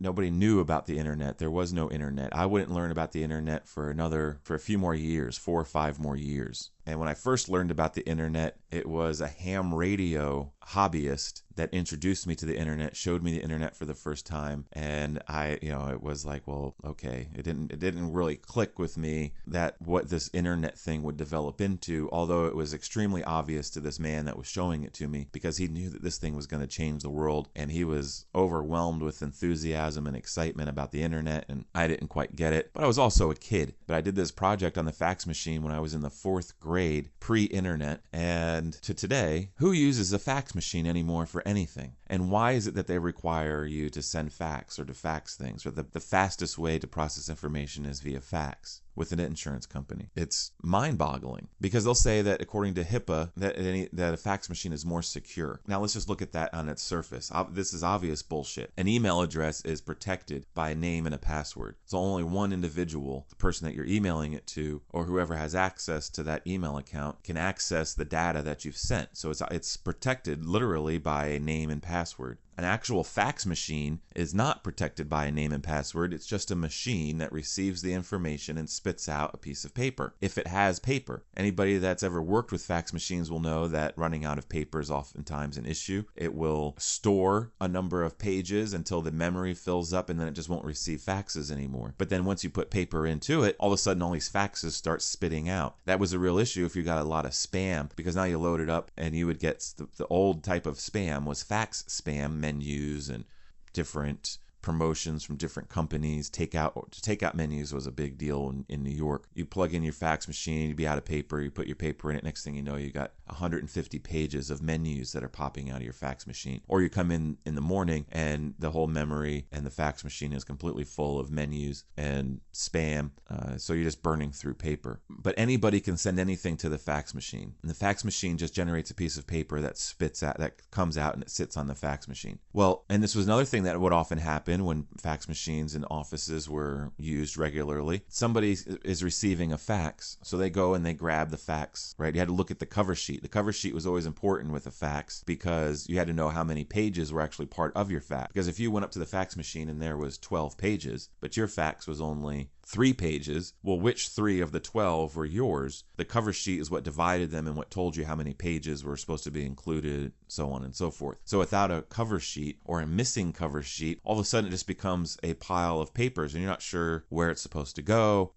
Nobody knew about the internet. There was no internet. I wouldn't learn about the internet for a few more years, 4 or 5 more years. And when I first learned about the internet, it was a ham radio hobbyist that introduced me to the internet, showed me the internet for the first time. And it was like, well, okay. It didn't really click with me that what this internet thing would develop into, although it was extremely obvious to this man that was showing it to me, because he knew that this thing was going to change the world. And he was overwhelmed with enthusiasm and excitement about the internet. And I didn't quite get it, but I was also a kid. But I did this project on the fax machine when I was in the 4th grade, pre-internet. And to today, who uses a fax machine anymore for anything? And why is it that they require you to send fax or to fax things? Or the fastest way to process information is via fax with an insurance company. It's mind-boggling, because they'll say that according to HIPAA that a fax machine is more secure. Now let's just look at that on its surface. This is obvious bullshit. An email address is protected by a name and a password. So only one individual, the person that you're emailing it to, or whoever has access to that email account, can access the data that you've sent. So it's protected literally by a name and password. An actual fax machine is not protected by a name and password. It's just a machine that receives the information and spits out a piece of paper, if it has paper. Anybody that's ever worked with fax machines will know that running out of paper is oftentimes an issue. It will store a number of pages until the memory fills up, and then it just won't receive faxes anymore. But then once you put paper into it, all of a sudden all these faxes start spitting out. That was a real issue if you got a lot of spam, because now you load it up and you would get the old type of spam was fax spam menus and different promotions from different companies. Takeout menus was a big deal in New York. You plug in your fax machine, you'd be out of paper, you put your paper in it, next thing you know, you got 150 pages of menus that are popping out of your fax machine. Or you come in the morning and the whole memory and the fax machine is completely full of menus and spam, so you're just burning through paper. But anybody can send anything to the fax machine, and the fax machine just generates a piece of paper that comes out and it sits on the fax machine. Well, and this was another thing that would often happen when fax machines in offices were used regularly. Somebody is receiving a fax, so they go and they grab the fax, right? You had to look at the cover sheet. The cover sheet was always important with a fax because you had to know how many pages were actually part of your fax. Because if you went up to the fax machine and there was 12 pages, but your fax was only 3 pages, well, which 3 of the 12 were yours? The cover sheet is what divided them and what told you how many pages were supposed to be included, so on and so forth. So without a cover sheet or a missing cover sheet, all of a sudden it just becomes a pile of papers and you're not sure where it's supposed to go.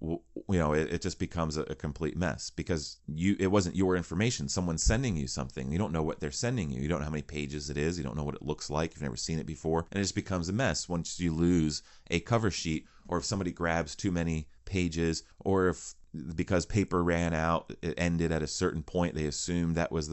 It just becomes a complete mess because it wasn't your information. Someone's sending you something. You don't know what they're sending you. You don't know how many pages it is. You don't know what it looks like. You've never seen it before. And it just becomes a mess once you lose a cover sheet, or if somebody grabs too many pages, or if because paper ran out, it ended at a certain point, they assumed that was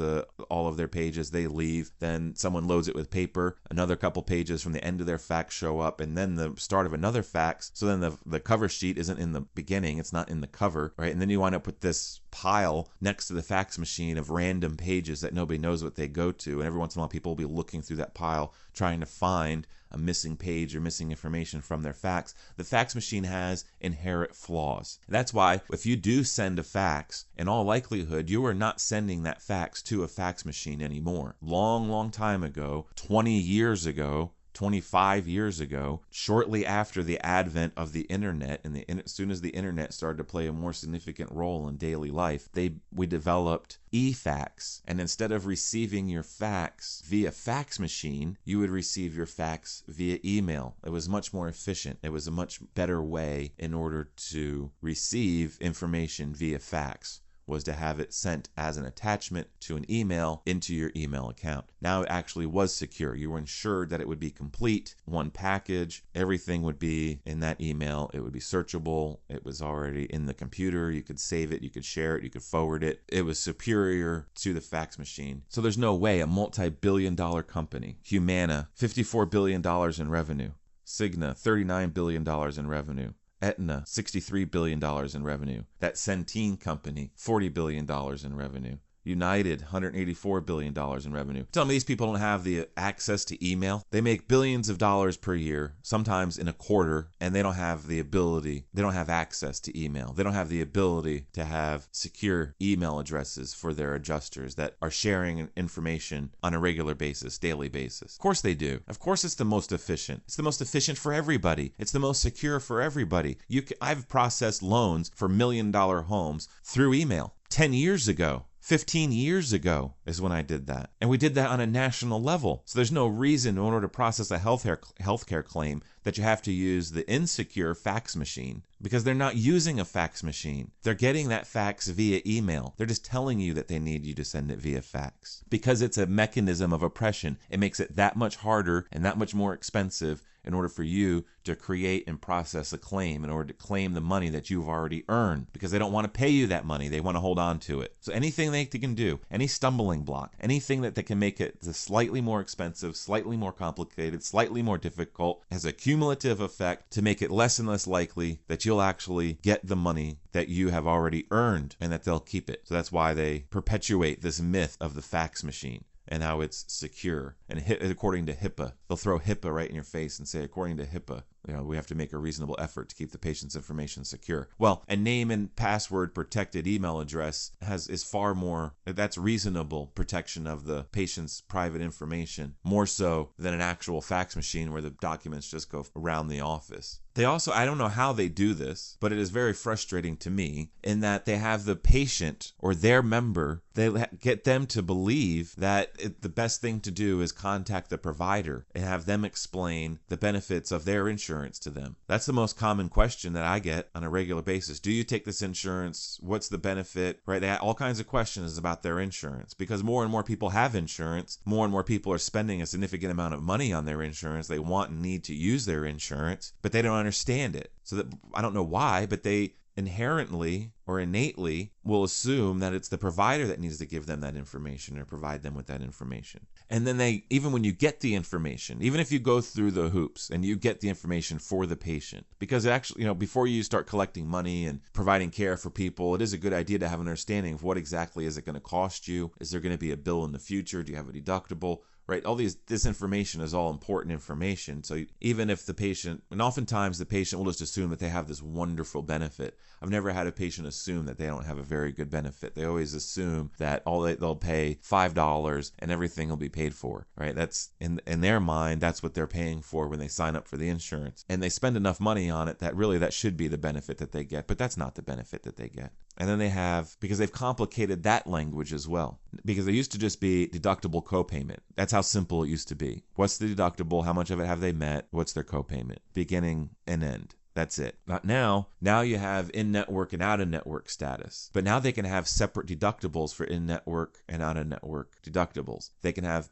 all of their pages, they leave, then someone loads it with paper, another couple pages from the end of their fax show up, and then the start of another fax, so then the cover sheet isn't in the beginning, it's not in the cover, right? And then you wind up with this pile next to the fax machine of random pages that nobody knows what they go to, and every once in a while people will be looking through that pile trying to find a missing page or missing information from their fax. The fax machine has inherent flaws. That's why if you do send a fax, in all likelihood, you are not sending that fax to a fax machine anymore. Long time ago, 20 years ago, 25 years ago, shortly after the advent of the internet, and as soon as the internet started to play a more significant role in daily life, we developed e-fax. And instead of receiving your fax via fax machine, you would receive your fax via email. It was much more efficient. It was a much better way in order to receive information via fax, was to have it sent as an attachment to an email into your email account. Now it actually was secure. You were ensured that it would be complete, one package, everything would be in that email, it would be searchable, it was already in the computer, you could save it, you could share it, you could forward it. It was superior to the fax machine. So there's no way a multi-billion-dollar company, Humana, $54 billion in revenue, Cigna, $39 billion in revenue, Aetna, $63 billion in revenue. That Centene company, $40 billion in revenue. United, $184 billion in revenue. Tell me these people don't have the access to email. They make billions of dollars per year, sometimes in a quarter, and they don't have the ability, they don't have access to email. They don't have the ability to have secure email addresses for their adjusters that are sharing information on a regular basis, daily basis. Of course they do. Of course it's the most efficient. It's the most efficient for everybody. It's the most secure for everybody. I've processed loans for $1 million homes through email 10 years ago. 15 years ago is when I did that. And we did that on a national level. So there's no reason in order to process a healthcare claim that you have to use the insecure fax machine, because they're not using a fax machine. They're getting that fax via email. They're just telling you that they need you to send it via fax. Because it's a mechanism of oppression, it makes it that much harder and that much more expensive in order for you to create and process a claim, in order to claim the money that you've already earned, because they don't want to pay you that money. They want to hold on to it. So anything they can do, any stumbling block, anything that they can make it slightly more expensive, slightly more complicated, slightly more difficult, has a cumulative effect to make it less and less likely that you'll actually get the money that you have already earned and that they'll keep it. So that's why they perpetuate this myth of the fax machine and how it's secure. And according to HIPAA, they'll throw HIPAA right in your face and say, according to HIPAA, we have to make a reasonable effort to keep the patient's information secure. Well, a name and password protected email address is far more, that's reasonable protection of the patient's private information, more so than an actual fax machine where the documents just go around the office. They also, I don't know how they do this, but it is very frustrating to me in that they have the patient or their member, they get them to believe that the best thing to do is contact the provider and have them explain the benefits of their insurance to them. That's the most common question that I get on a regular basis. Do you take this insurance? What's the benefit? Right? They have all kinds of questions about their insurance, because more and more people have insurance. More and more people are spending a significant amount of money on their insurance. They want and need to use their insurance, but they don't understand it. So that, I don't know why, but they inherently or innately will assume that it's the provider that needs to give them that information or provide them with that information. And then even when you get the information, even if you go through the hoops and you get the information for the patient, because actually, before you start collecting money and providing care for people, it is a good idea to have an understanding of what exactly is it going to cost you. Is there going to be a bill in the future? Do you have a deductible? Right? This information is all important information. So even if the patient, and oftentimes the patient will just assume that they have this wonderful benefit. I've never had a patient assume that they don't have a very good benefit. They always assume that they'll pay $5 and everything will be paid for, right? That's in their mind, that's what they're paying for when they sign up for the insurance. And they spend enough money on it that really that should be the benefit that they get, but that's not the benefit that they get. And then because they've complicated that language as well, because there used to just be deductible copayment. That's how simple it used to be. What's the deductible? How much of it have they met? What's their copayment? Beginning and end. That's it. Not now. Now you have in-network and out-of-network status. But now they can have separate deductibles for in-network and out-of-network deductibles. They can have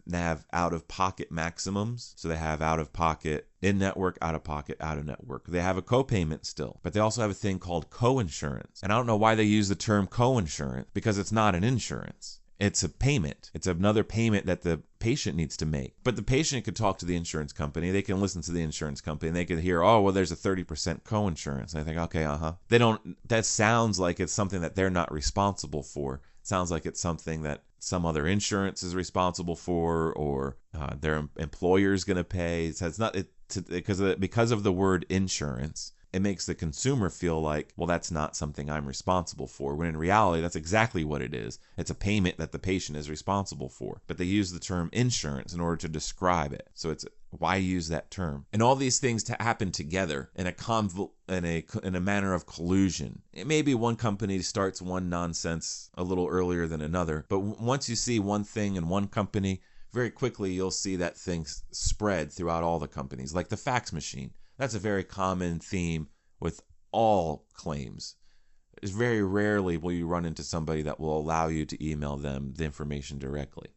out-of-pocket maximums. So they have out-of-pocket in-network, out-of-pocket, out-of-network. They have a copayment still, but they also have a thing called co-insurance. And I don't know why they use the term co-insurance, because it's not an insurance. It's a payment. It's another payment that the patient needs to make. But the patient could talk to the insurance company. They can listen to the insurance company and they could hear, oh, well, there's a 30% co-insurance. And I think, okay, that sounds like it's something that they're not responsible for. It sounds like it's something that some other insurance is responsible for, or their employer is going to pay. So it's not, because of the word insurance, it makes the consumer feel like, well, that's not something I'm responsible for, when in reality, that's exactly what it is. It's a payment that the patient is responsible for. But they use the term insurance in order to describe it. So it's why use that term? And all these things to happen together in a manner of collusion. It may be one company starts one nonsense a little earlier than another, but once you see one thing in one company, very quickly you'll see that thing spread throughout all the companies, like the fax machine. That's a very common theme with all claims. It's very rarely will you run into somebody that will allow you to email them the information directly.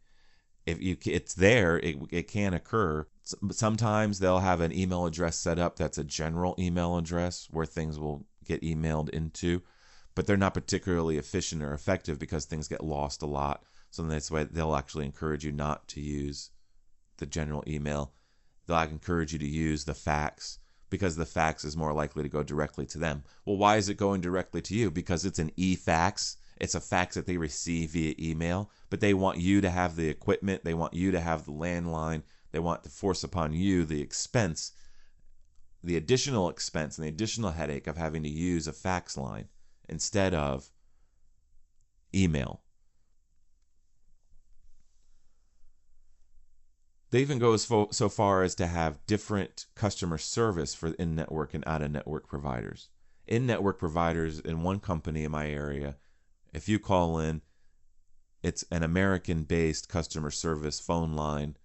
If it's there, it can occur. Sometimes they'll have an email address set up that's a general email address where things will get emailed into, but they're not particularly efficient or effective because things get lost a lot. So that's why they'll actually encourage you not to use the general email. They'll encourage you to use the fax, because the fax is more likely to go directly to them. Well, why is it going directly to you? Because it's an e-fax It's a fax that they receive via email, but they want you to have the equipment. They want you to have the landline. They want to force upon you the expense, the additional expense and the additional headache of having to use a fax line instead of email. They even go so far as to have different customer service for in-network and out-of-network providers. In-network providers in one company in my area, if you call in, it's an American-based customer service phone line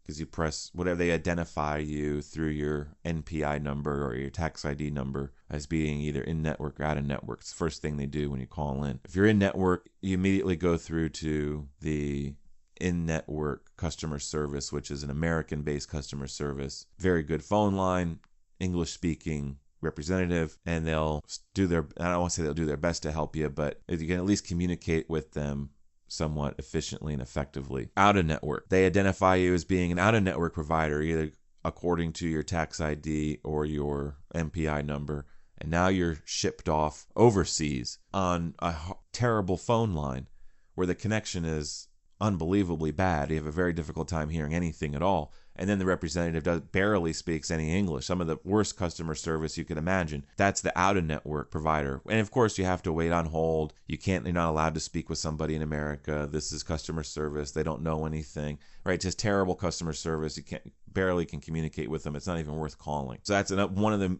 because you press whatever, they identify you through your NPI number or your tax ID number as being either in-network or out-of-network. It's the first thing they do when you call in. If you're in-network, you immediately go through to the in-network customer service, which is an American-based customer service. Very good phone line, English-speaking representative, and they'll do their, I don't want to say they'll do their best to help you, but you can at least communicate with them somewhat efficiently and effectively. Out-of-network. They identify you as being an out-of-network provider, either according to your tax ID or your MPI number, and now you're shipped off overseas on a terrible phone line where the connection is unbelievably bad. You have a very difficult time hearing anything at all. And then the representative barely speaks any English. Some of the worst customer service you can imagine. That's the out-of-network provider. And of course, you have to wait on hold. You're not allowed to speak with somebody in America. This is customer service. They don't know anything, right? Just terrible customer service. You barely can communicate with them. It's not even worth calling. So that's one of the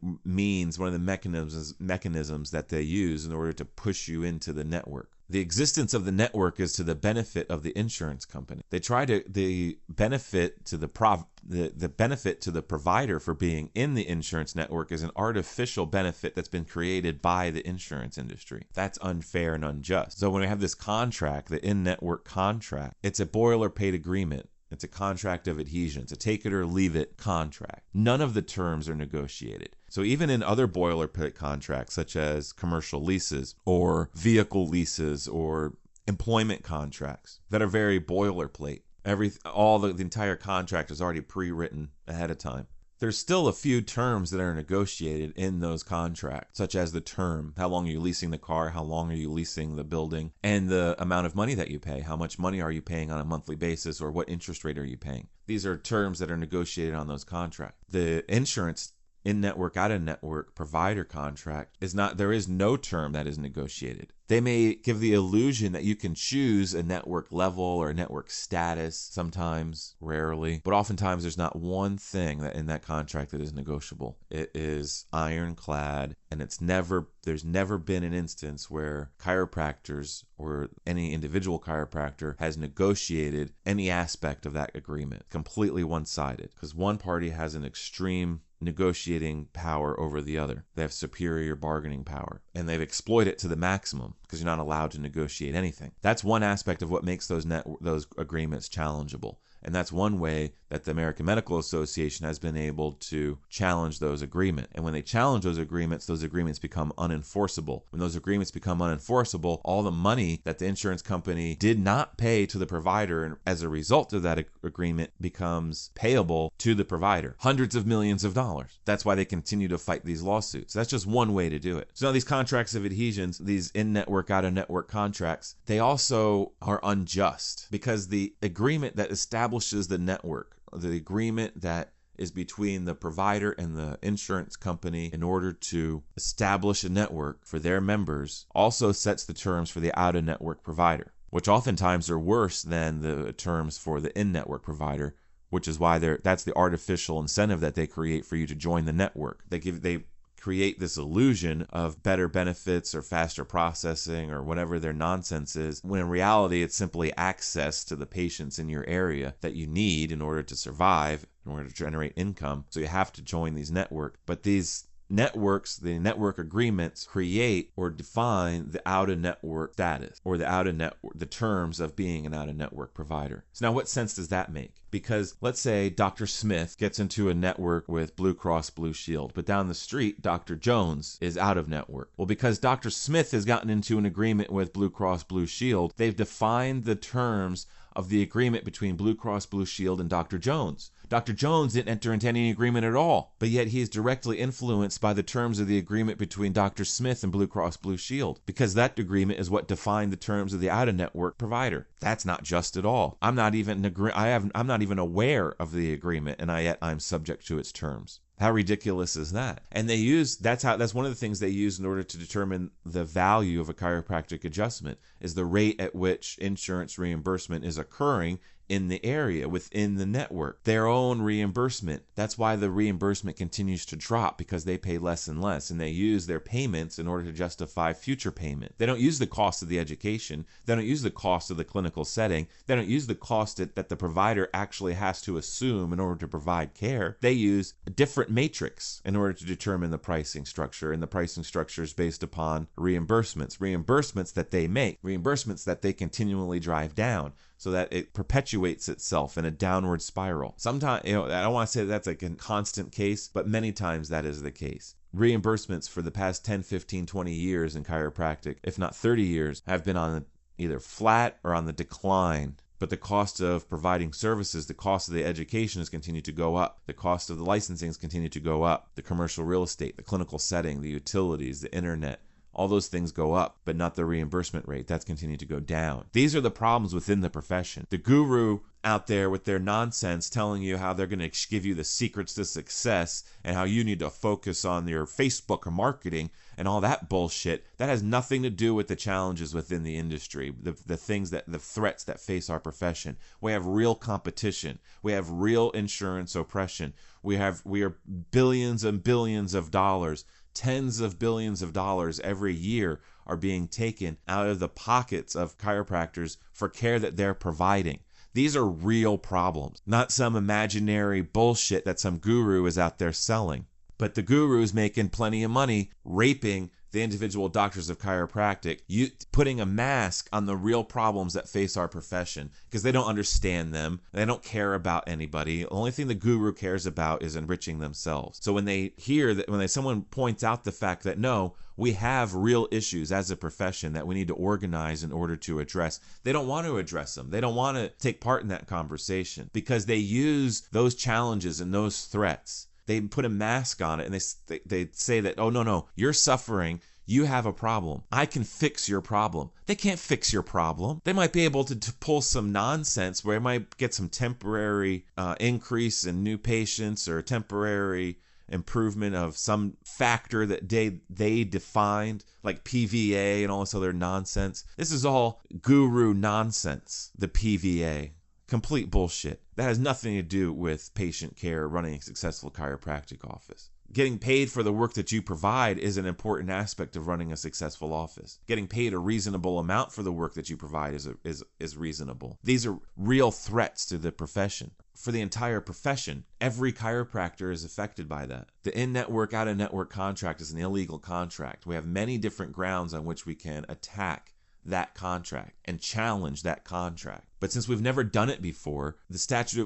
mechanisms that they use in order to push you into the network. The existence of the network is to the benefit of the insurance company. They try to the benefit to the benefit to the provider for being in the insurance network is an artificial benefit that's been created by the insurance industry. That's unfair and unjust. So when we have this contract, the in-network contract, it's a boilerplate agreement. It's a contract of adhesion. It's a take it or leave it contract. None of the terms are negotiated. So even in other boilerplate contracts, such as commercial leases or vehicle leases or employment contracts that are very boilerplate, the entire contract is already pre-written ahead of time. There's still a few terms that are negotiated in those contracts, such as the term, how long are you leasing the car, how long are you leasing the building, and the amount of money that you pay. How much money are you paying on a monthly basis, or what interest rate are you paying? These are terms that are negotiated on those contracts. The insurance in-network, out-of-network provider contract there is no term that is negotiated. They may give the illusion that you can choose a network level or a network status sometimes, rarely, but oftentimes there's not one thing that in that contract that is negotiable. It is ironclad, and there's never been an instance where chiropractors or any individual chiropractor has negotiated any aspect of that agreement. Completely one-sided, because one party has an extreme negotiating power over the other. They have superior bargaining power, and they've exploited it to the maximum because you're not allowed to negotiate anything. That's one aspect of what makes those agreements challengeable. And that's one way that the American Medical Association has been able to challenge those agreements. And when they challenge those agreements become unenforceable. When those agreements become unenforceable, all the money that the insurance company did not pay to the provider, and as a result of that agreement, becomes payable to the provider. Hundreds of millions of dollars. That's why they continue to fight these lawsuits. That's just one way to do it. So now these contracts of adhesions, these in-network, out-of-network contracts, they also are unjust because the agreement that establishes the network, the agreement that is between the provider and the insurance company in order to establish a network for their members, also sets the terms for the out-of-network provider, which oftentimes are worse than the terms for the in-network provider, which is why that's the artificial incentive that they create for you to join the network. They create this illusion of better benefits or faster processing or whatever their nonsense is, when in reality it's simply access to the patients in your area that you need in order to survive, in order to generate income. So you have to join these networks. But these networks, the network agreements, create or define the out-of-network status or the terms of being an out-of-network provider. So now what sense does that make? Because let's say Dr. Smith gets into a network with Blue Cross Blue Shield, but down the street, Dr. Jones is out of network. Well, because Dr. Smith has gotten into an agreement with Blue Cross Blue Shield, they've defined the terms of the agreement between Blue Cross Blue Shield and Dr. Jones. Dr. Jones didn't enter into any agreement at all, but yet he is directly influenced by the terms of the agreement between Dr. Smith and Blue Cross Blue Shield, because that agreement is what defined the terms of the out-of-network provider. That's not just at all. I'm not even aware of the agreement, and yet I'm subject to its terms. How ridiculous is that? And that's one of the things they use in order to determine the value of a chiropractic adjustment, is the rate at which insurance reimbursement is occurring in the area, within the network, their own reimbursement. That's why the reimbursement continues to drop, because they pay less and less, and they use their payments in order to justify future payment. They don't use the cost of the education. They don't use the cost of the clinical setting. They don't use the cost that the provider actually has to assume in order to provide care. They use a different matrix in order to determine the pricing structure, and the pricing structure is based upon reimbursements that they make, reimbursements that they continually drive down, so that it perpetuates itself in a downward spiral. Sometimes, I don't want to say that's a constant case, but many times that is the case. Reimbursements for the past 10, 15, 20 years in chiropractic, if not 30 years, have been on either flat or on the decline. But the cost of providing services, the cost of the education has continued to go up. The cost of the licensing has continued to go up. The commercial real estate, the clinical setting, the utilities, the internet, all those things go up, but not the reimbursement rate. That's continued to go down. These are the problems within the profession. The guru out there with their nonsense telling you how they're going to give you the secrets to success and how you need to focus on your Facebook or marketing and all that bullshit, that has nothing to do with the challenges within the industry, the threats that face our profession. We have real competition. We have real insurance oppression. We are billions and billions of dollars, tens of billions of dollars every year are being taken out of the pockets of chiropractors for care that they're providing. These are real problems, not some imaginary bullshit that some guru is out there selling. But the guru's making plenty of money raping the individual doctors of chiropractic, putting a mask on the real problems that face our profession, because they don't understand them. They don't care about anybody. The only thing the guru cares about is enriching themselves. So when they hear that, someone points out the fact that no, we have real issues as a profession that we need to organize in order to address, they don't want to address them. They don't want to take part in that conversation, because they use those challenges and those threats. They put a mask on it, and they say that, oh, no, you're suffering. You have a problem. I can fix your problem. They can't fix your problem. They might be able to pull some nonsense where they might get some temporary increase in new patients, or temporary improvement of some factor that they defined, like PVA and all this other nonsense. This is all guru nonsense, the PVA. Complete bullshit. That has nothing to do with patient care, running a successful chiropractic office. Getting paid for the work that you provide is an important aspect of running a successful office. Getting paid a reasonable amount for the work that you provide is reasonable. These are real threats to the profession. For the entire profession, every chiropractor is affected by that. The in-network, out-of-network contract is an illegal contract. We have many different grounds on which we can attack that contract and challenge that contract. But since we've never done it before,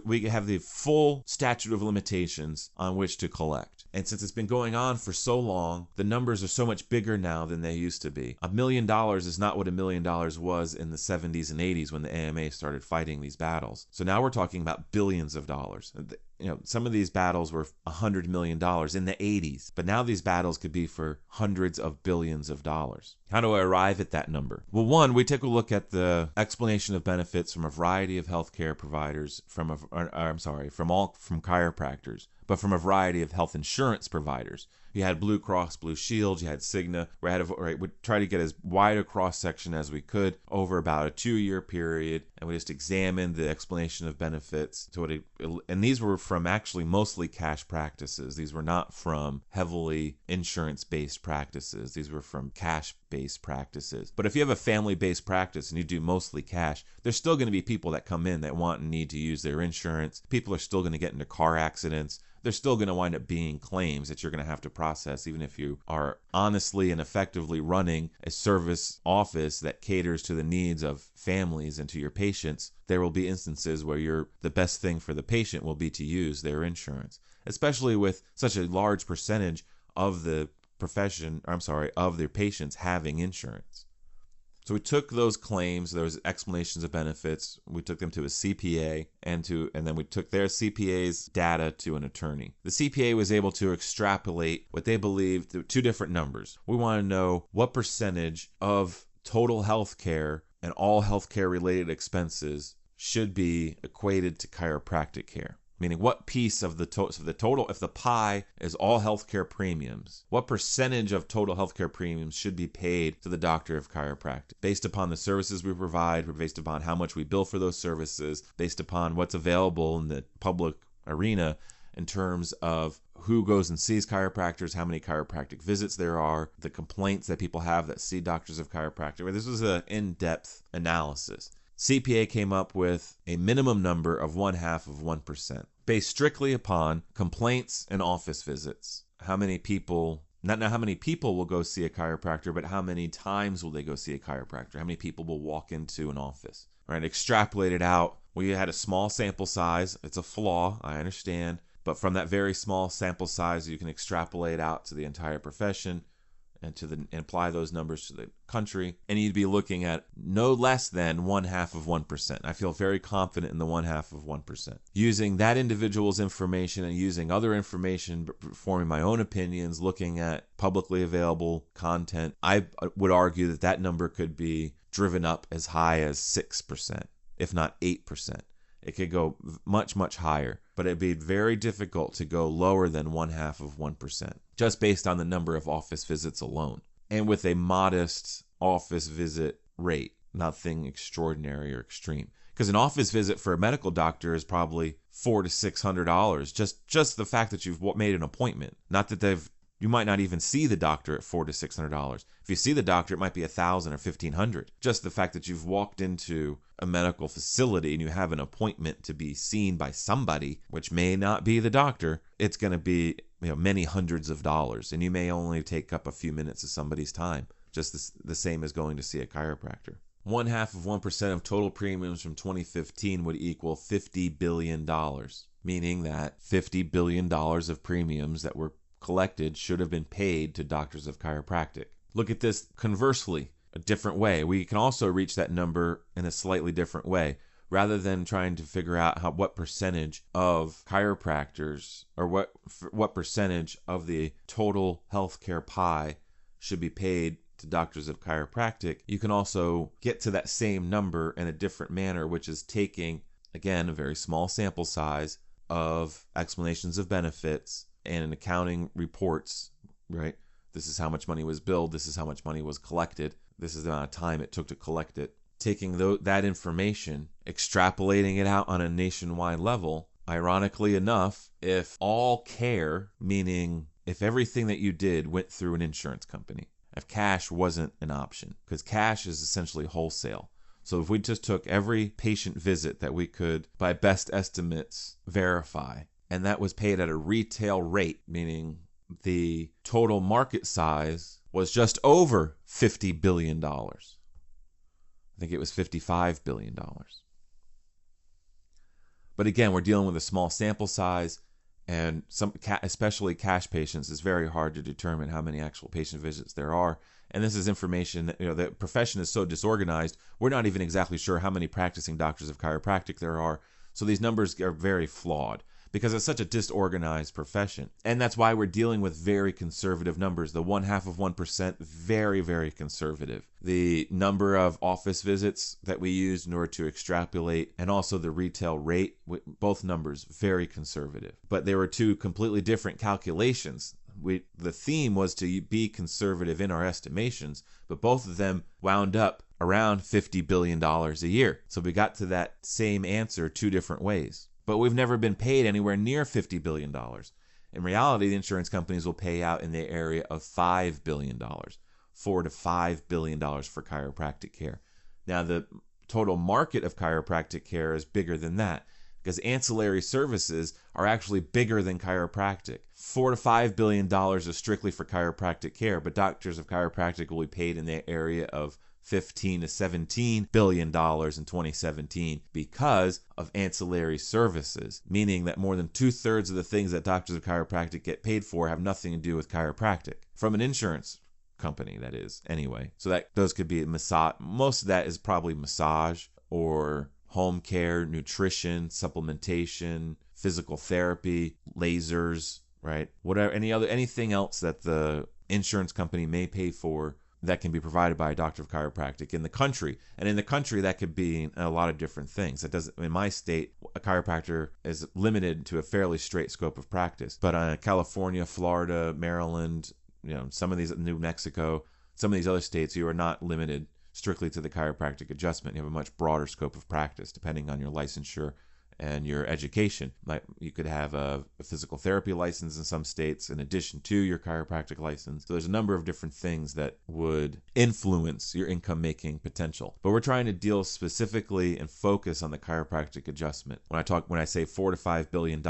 we have the full statute of limitations on which to collect. And since it's been going on for so long, the numbers are so much bigger now than they used to be. $1 million is not what $1 million was in the 70s and 80s when the AMA started fighting these battles. So now we're talking about billions of dollars. Some of these battles were $100 million in the 80s, but now these battles could be for hundreds of billions of dollars. How do I arrive at that number? Well, one, we take a look at the explanation of benefits from a variety of healthcare providers, from chiropractors, but from a variety of health insurance providers. You had Blue Cross Blue Shield, you had Cigna. We try to get as wide a cross-section as we could over about a 2-year period, and we just examined the explanation of benefits. And these were from actually mostly cash practices. These were not from heavily insurance-based practices. These were from cash-based practices. But if you have a family-based practice and you do mostly cash, there's still going to be people that come in that want and need to use their insurance. People are still going to get into car accidents. There's still going to wind up being claims that you're going to have to process, even if you are honestly and effectively running a service office that caters to the needs of families and to your patients. There will be instances where the best thing for the patient will be to use their insurance, especially with such a large percentage of the of their patients having insurance. So we took those claims, those explanations of benefits, we took them to a CPA and then we took their CPA's data to an attorney. The CPA was able to extrapolate what they believed to two different numbers. We want to know what percentage of total health care and all healthcare related expenses should be equated to chiropractic care. Meaning what piece of the total, if the pie is all healthcare premiums, what percentage of total healthcare premiums should be paid to the doctor of chiropractic? Based upon the services we provide, based upon how much we bill for those services, based upon what's available in the public arena in terms of who goes and sees chiropractors, how many chiropractic visits there are, the complaints that people have that see doctors of chiropractic. This was an in-depth analysis. CPA came up with a minimum number of 0.5%, based strictly upon complaints and office visits. How many people, not how many people will go see a chiropractor, but how many times will they go see a chiropractor? How many people will walk into an office? Right? Extrapolated out. We had a small sample size. It's a flaw, I understand. But from that very small sample size, you can extrapolate out to the entire profession and apply those numbers to the country, and you'd be looking at no less than 0.5%. I feel very confident in the 0.5%. Using that individual's information and using other information, forming my own opinions, looking at publicly available content, I would argue that that number could be driven up as high as 6%, if not 8%. It could go much, much higher, but it'd be very difficult to go lower than 0.5%, just based on the number of office visits alone. And with a modest office visit rate, nothing extraordinary or extreme. Because an office visit for a medical doctor is probably $400 to $600. Just the fact that you've made an appointment. Not that you might not even see the doctor at $400 to $600. If you see the doctor, it might be $1,000 or $1,500. Just the fact that you've walked into a medical facility and you have an appointment to be seen by somebody, which may not be the doctor, it's going to be many hundreds of dollars, and you may only take up a few minutes of somebody's time. Just the same as going to see a chiropractor. 0.5% of total premiums from 2015 would equal $50 billion, meaning that $50 billion of premiums that were collected should have been paid to doctors of chiropractic. Look at this conversely, a different way. We can also reach that number in a slightly different way. Rather than trying to figure out what percentage of chiropractors or what percentage of the total healthcare pie should be paid to doctors of chiropractic, you can also get to that same number in a different manner, which is taking, again, a very small sample size of explanations of benefits and accounting reports, right? This is how much money was billed. This is how much money was collected. This is the amount of time it took to collect it. Taking that information, extrapolating it out on a nationwide level, ironically enough, if all care, meaning if everything that you did went through an insurance company, if cash wasn't an option, because cash is essentially wholesale. So if we just took every patient visit that we could, by best estimates, verify, and that was paid at a retail rate, meaning the total market size was just over $50 billion. I think it was $55 billion. But again, we're dealing with a small sample size, and especially cash patients, it's very hard to determine how many actual patient visits there are. And this is information that, the profession is so disorganized, we're not even exactly sure how many practicing doctors of chiropractic there are. So these numbers are very flawed, because it's such a disorganized profession. And that's why we're dealing with very conservative numbers. The 0.5%, very, very conservative. The number of office visits that we used in order to extrapolate, and also the retail rate, both numbers, very conservative. But they were two completely different calculations. The theme was to be conservative in our estimations, but both of them wound up around $50 billion a year. So we got to that same answer two different ways. But we've never been paid anywhere near $50 billion. In reality, the insurance companies will pay out in the area of $5 billion, $4 to $5 billion for chiropractic care. Now, the total market of chiropractic care is bigger than that, because ancillary services are actually bigger than chiropractic. $4 to $5 billion is strictly for chiropractic care, but doctors of chiropractic will be paid in the area of $15 to $17 billion in 2017 because of ancillary services, meaning that more than 2/3 of the things that doctors of chiropractic get paid for have nothing to do with chiropractic. From an insurance company, that is, anyway. So that those could be massage. Most of that is probably massage or home care, nutrition, supplementation, physical therapy, lasers, right? Whatever, anything else that the insurance company may pay for that can be provided by a doctor of chiropractic in the country. And in the country, that could be a lot of different things. It doesn't, in my state, a chiropractor is limited to a fairly straight scope of practice. But California, Florida, Maryland, some of these, New Mexico, some of these other states, you are not limited strictly to the chiropractic adjustment. You have a much broader scope of practice depending on your licensure and your education. Like, you could have a physical therapy license in some states in addition to your chiropractic license. So there's a number of different things that would influence your income making potential. But we're trying to deal specifically and focus on the chiropractic adjustment. When I say $4 to $5 billion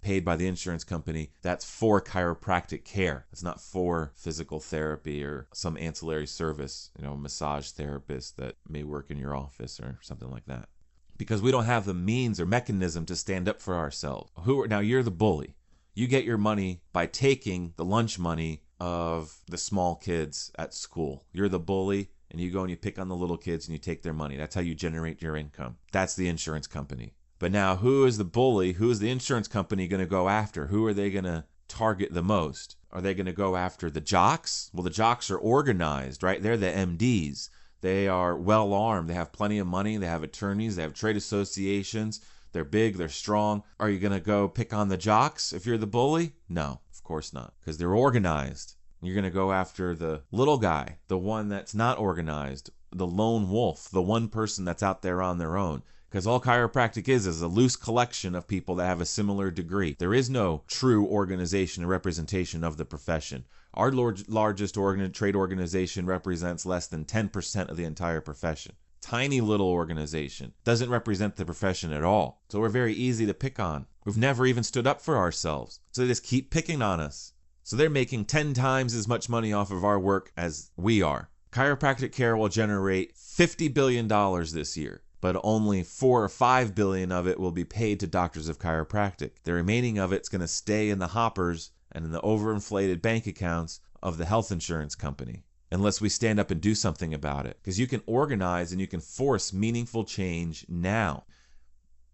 paid by the insurance company, that's for chiropractic care. It's not for physical therapy or some ancillary service, massage therapist that may work in your office or something like that. Because we don't have the means or mechanism to stand up for ourselves. Now you're the bully. You get your money by taking the lunch money of the small kids at school. You're the bully, and you go and you pick on the little kids and you take their money. That's how you generate your income. That's the insurance company. But now, who is the bully? Who is the insurance company going to go after? Who are they going to target the most? Are they going to go after the jocks? Well, the jocks are organized, right? They're the MDs. They are well armed. They have plenty of money. They have attorneys. They have trade associations. They're big. They're strong. Are you going to go pick on the jocks if you're the bully? No, of course not, because they're organized. You're going to go after the little guy, the one that's not organized, the lone wolf, the one person that's out there on their own. Because all chiropractic is a loose collection of people that have a similar degree. There is no true organization or representation of the profession. Our largest trade organization represents less than 10% of the entire profession. Tiny little organization. Doesn't represent the profession at all. So we're very easy to pick on. We've never even stood up for ourselves. So they just keep picking on us. So they're making 10 times as much money off of our work as we are. Chiropractic care will generate $50 billion this year, but only $4 or $5 billion of it will be paid to doctors of chiropractic. The remaining of it's going to stay in the hoppers and in the overinflated bank accounts of the health insurance company, unless we stand up and do something about it. Because you can organize and you can force meaningful change now,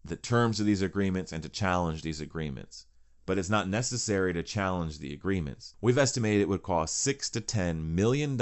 the terms of these agreements, and to challenge these agreements. But it's not necessary to challenge the agreements. We've estimated it would cost $6 to $10 million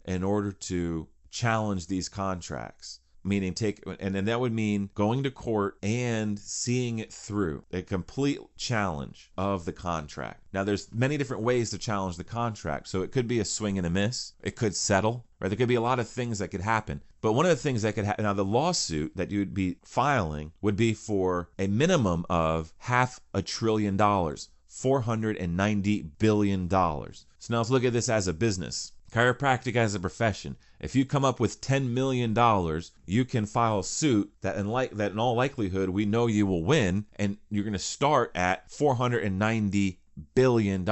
in order to challenge these contracts. Meaning and then that would mean going to court and seeing it through, a complete challenge of the contract. Now, there's many different ways to challenge the contract. So it could be a swing and a miss. It could settle, right? There could be a lot of things that could happen. But one of the things that could happen, now the lawsuit that you would be filing would be for a minimum of $500 billion, $490 billion. So now let's look at this as a business. Chiropractic as a profession. If you come up with $10 million, you can file a suit that in all likelihood we know you will win, and you're going to start at $490 billion.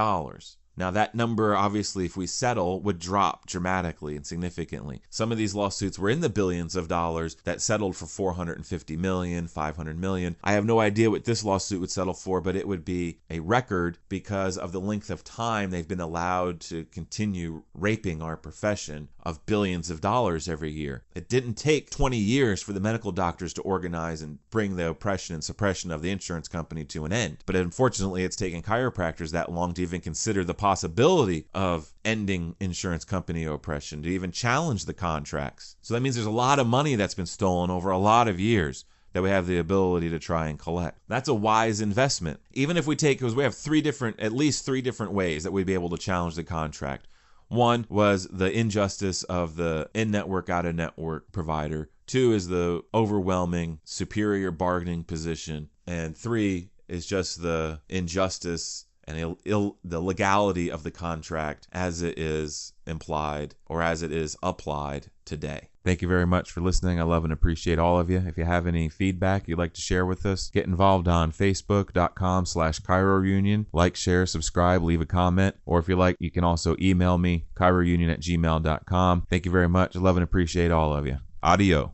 Now, that number, obviously, if we settle, would drop dramatically and significantly. Some of these lawsuits were in the billions of dollars that settled for $450 million, $500 million. I have no idea what this lawsuit would settle for, but it would be a record because of the length of time they've been allowed to continue raping our profession of billions of dollars every year. It didn't take 20 years for the medical doctors to organize and bring the oppression and suppression of the insurance company to an end. But unfortunately, it's taken chiropractors that long to even consider the possibility of ending insurance company oppression, to even challenge the contracts. So that means there's a lot of money that's been stolen over a lot of years that we have the ability to try and collect. That's a wise investment. Even if we because we have at least three different ways that we'd be able to challenge the contract. One was the injustice of the in-network, out-of-network provider. Two is the overwhelming superior bargaining position. And three is just the injustice and the legality of the contract as it is implied or as it is applied today. Thank you very much for listening. I love and appreciate all of you. If you have any feedback you'd like to share with us, get involved on facebook.com/ChiroUnion. Like, share, subscribe, leave a comment. Or if you like, you can also email me, chirounion@gmail.com. Thank you very much. I love and appreciate all of you. Adio.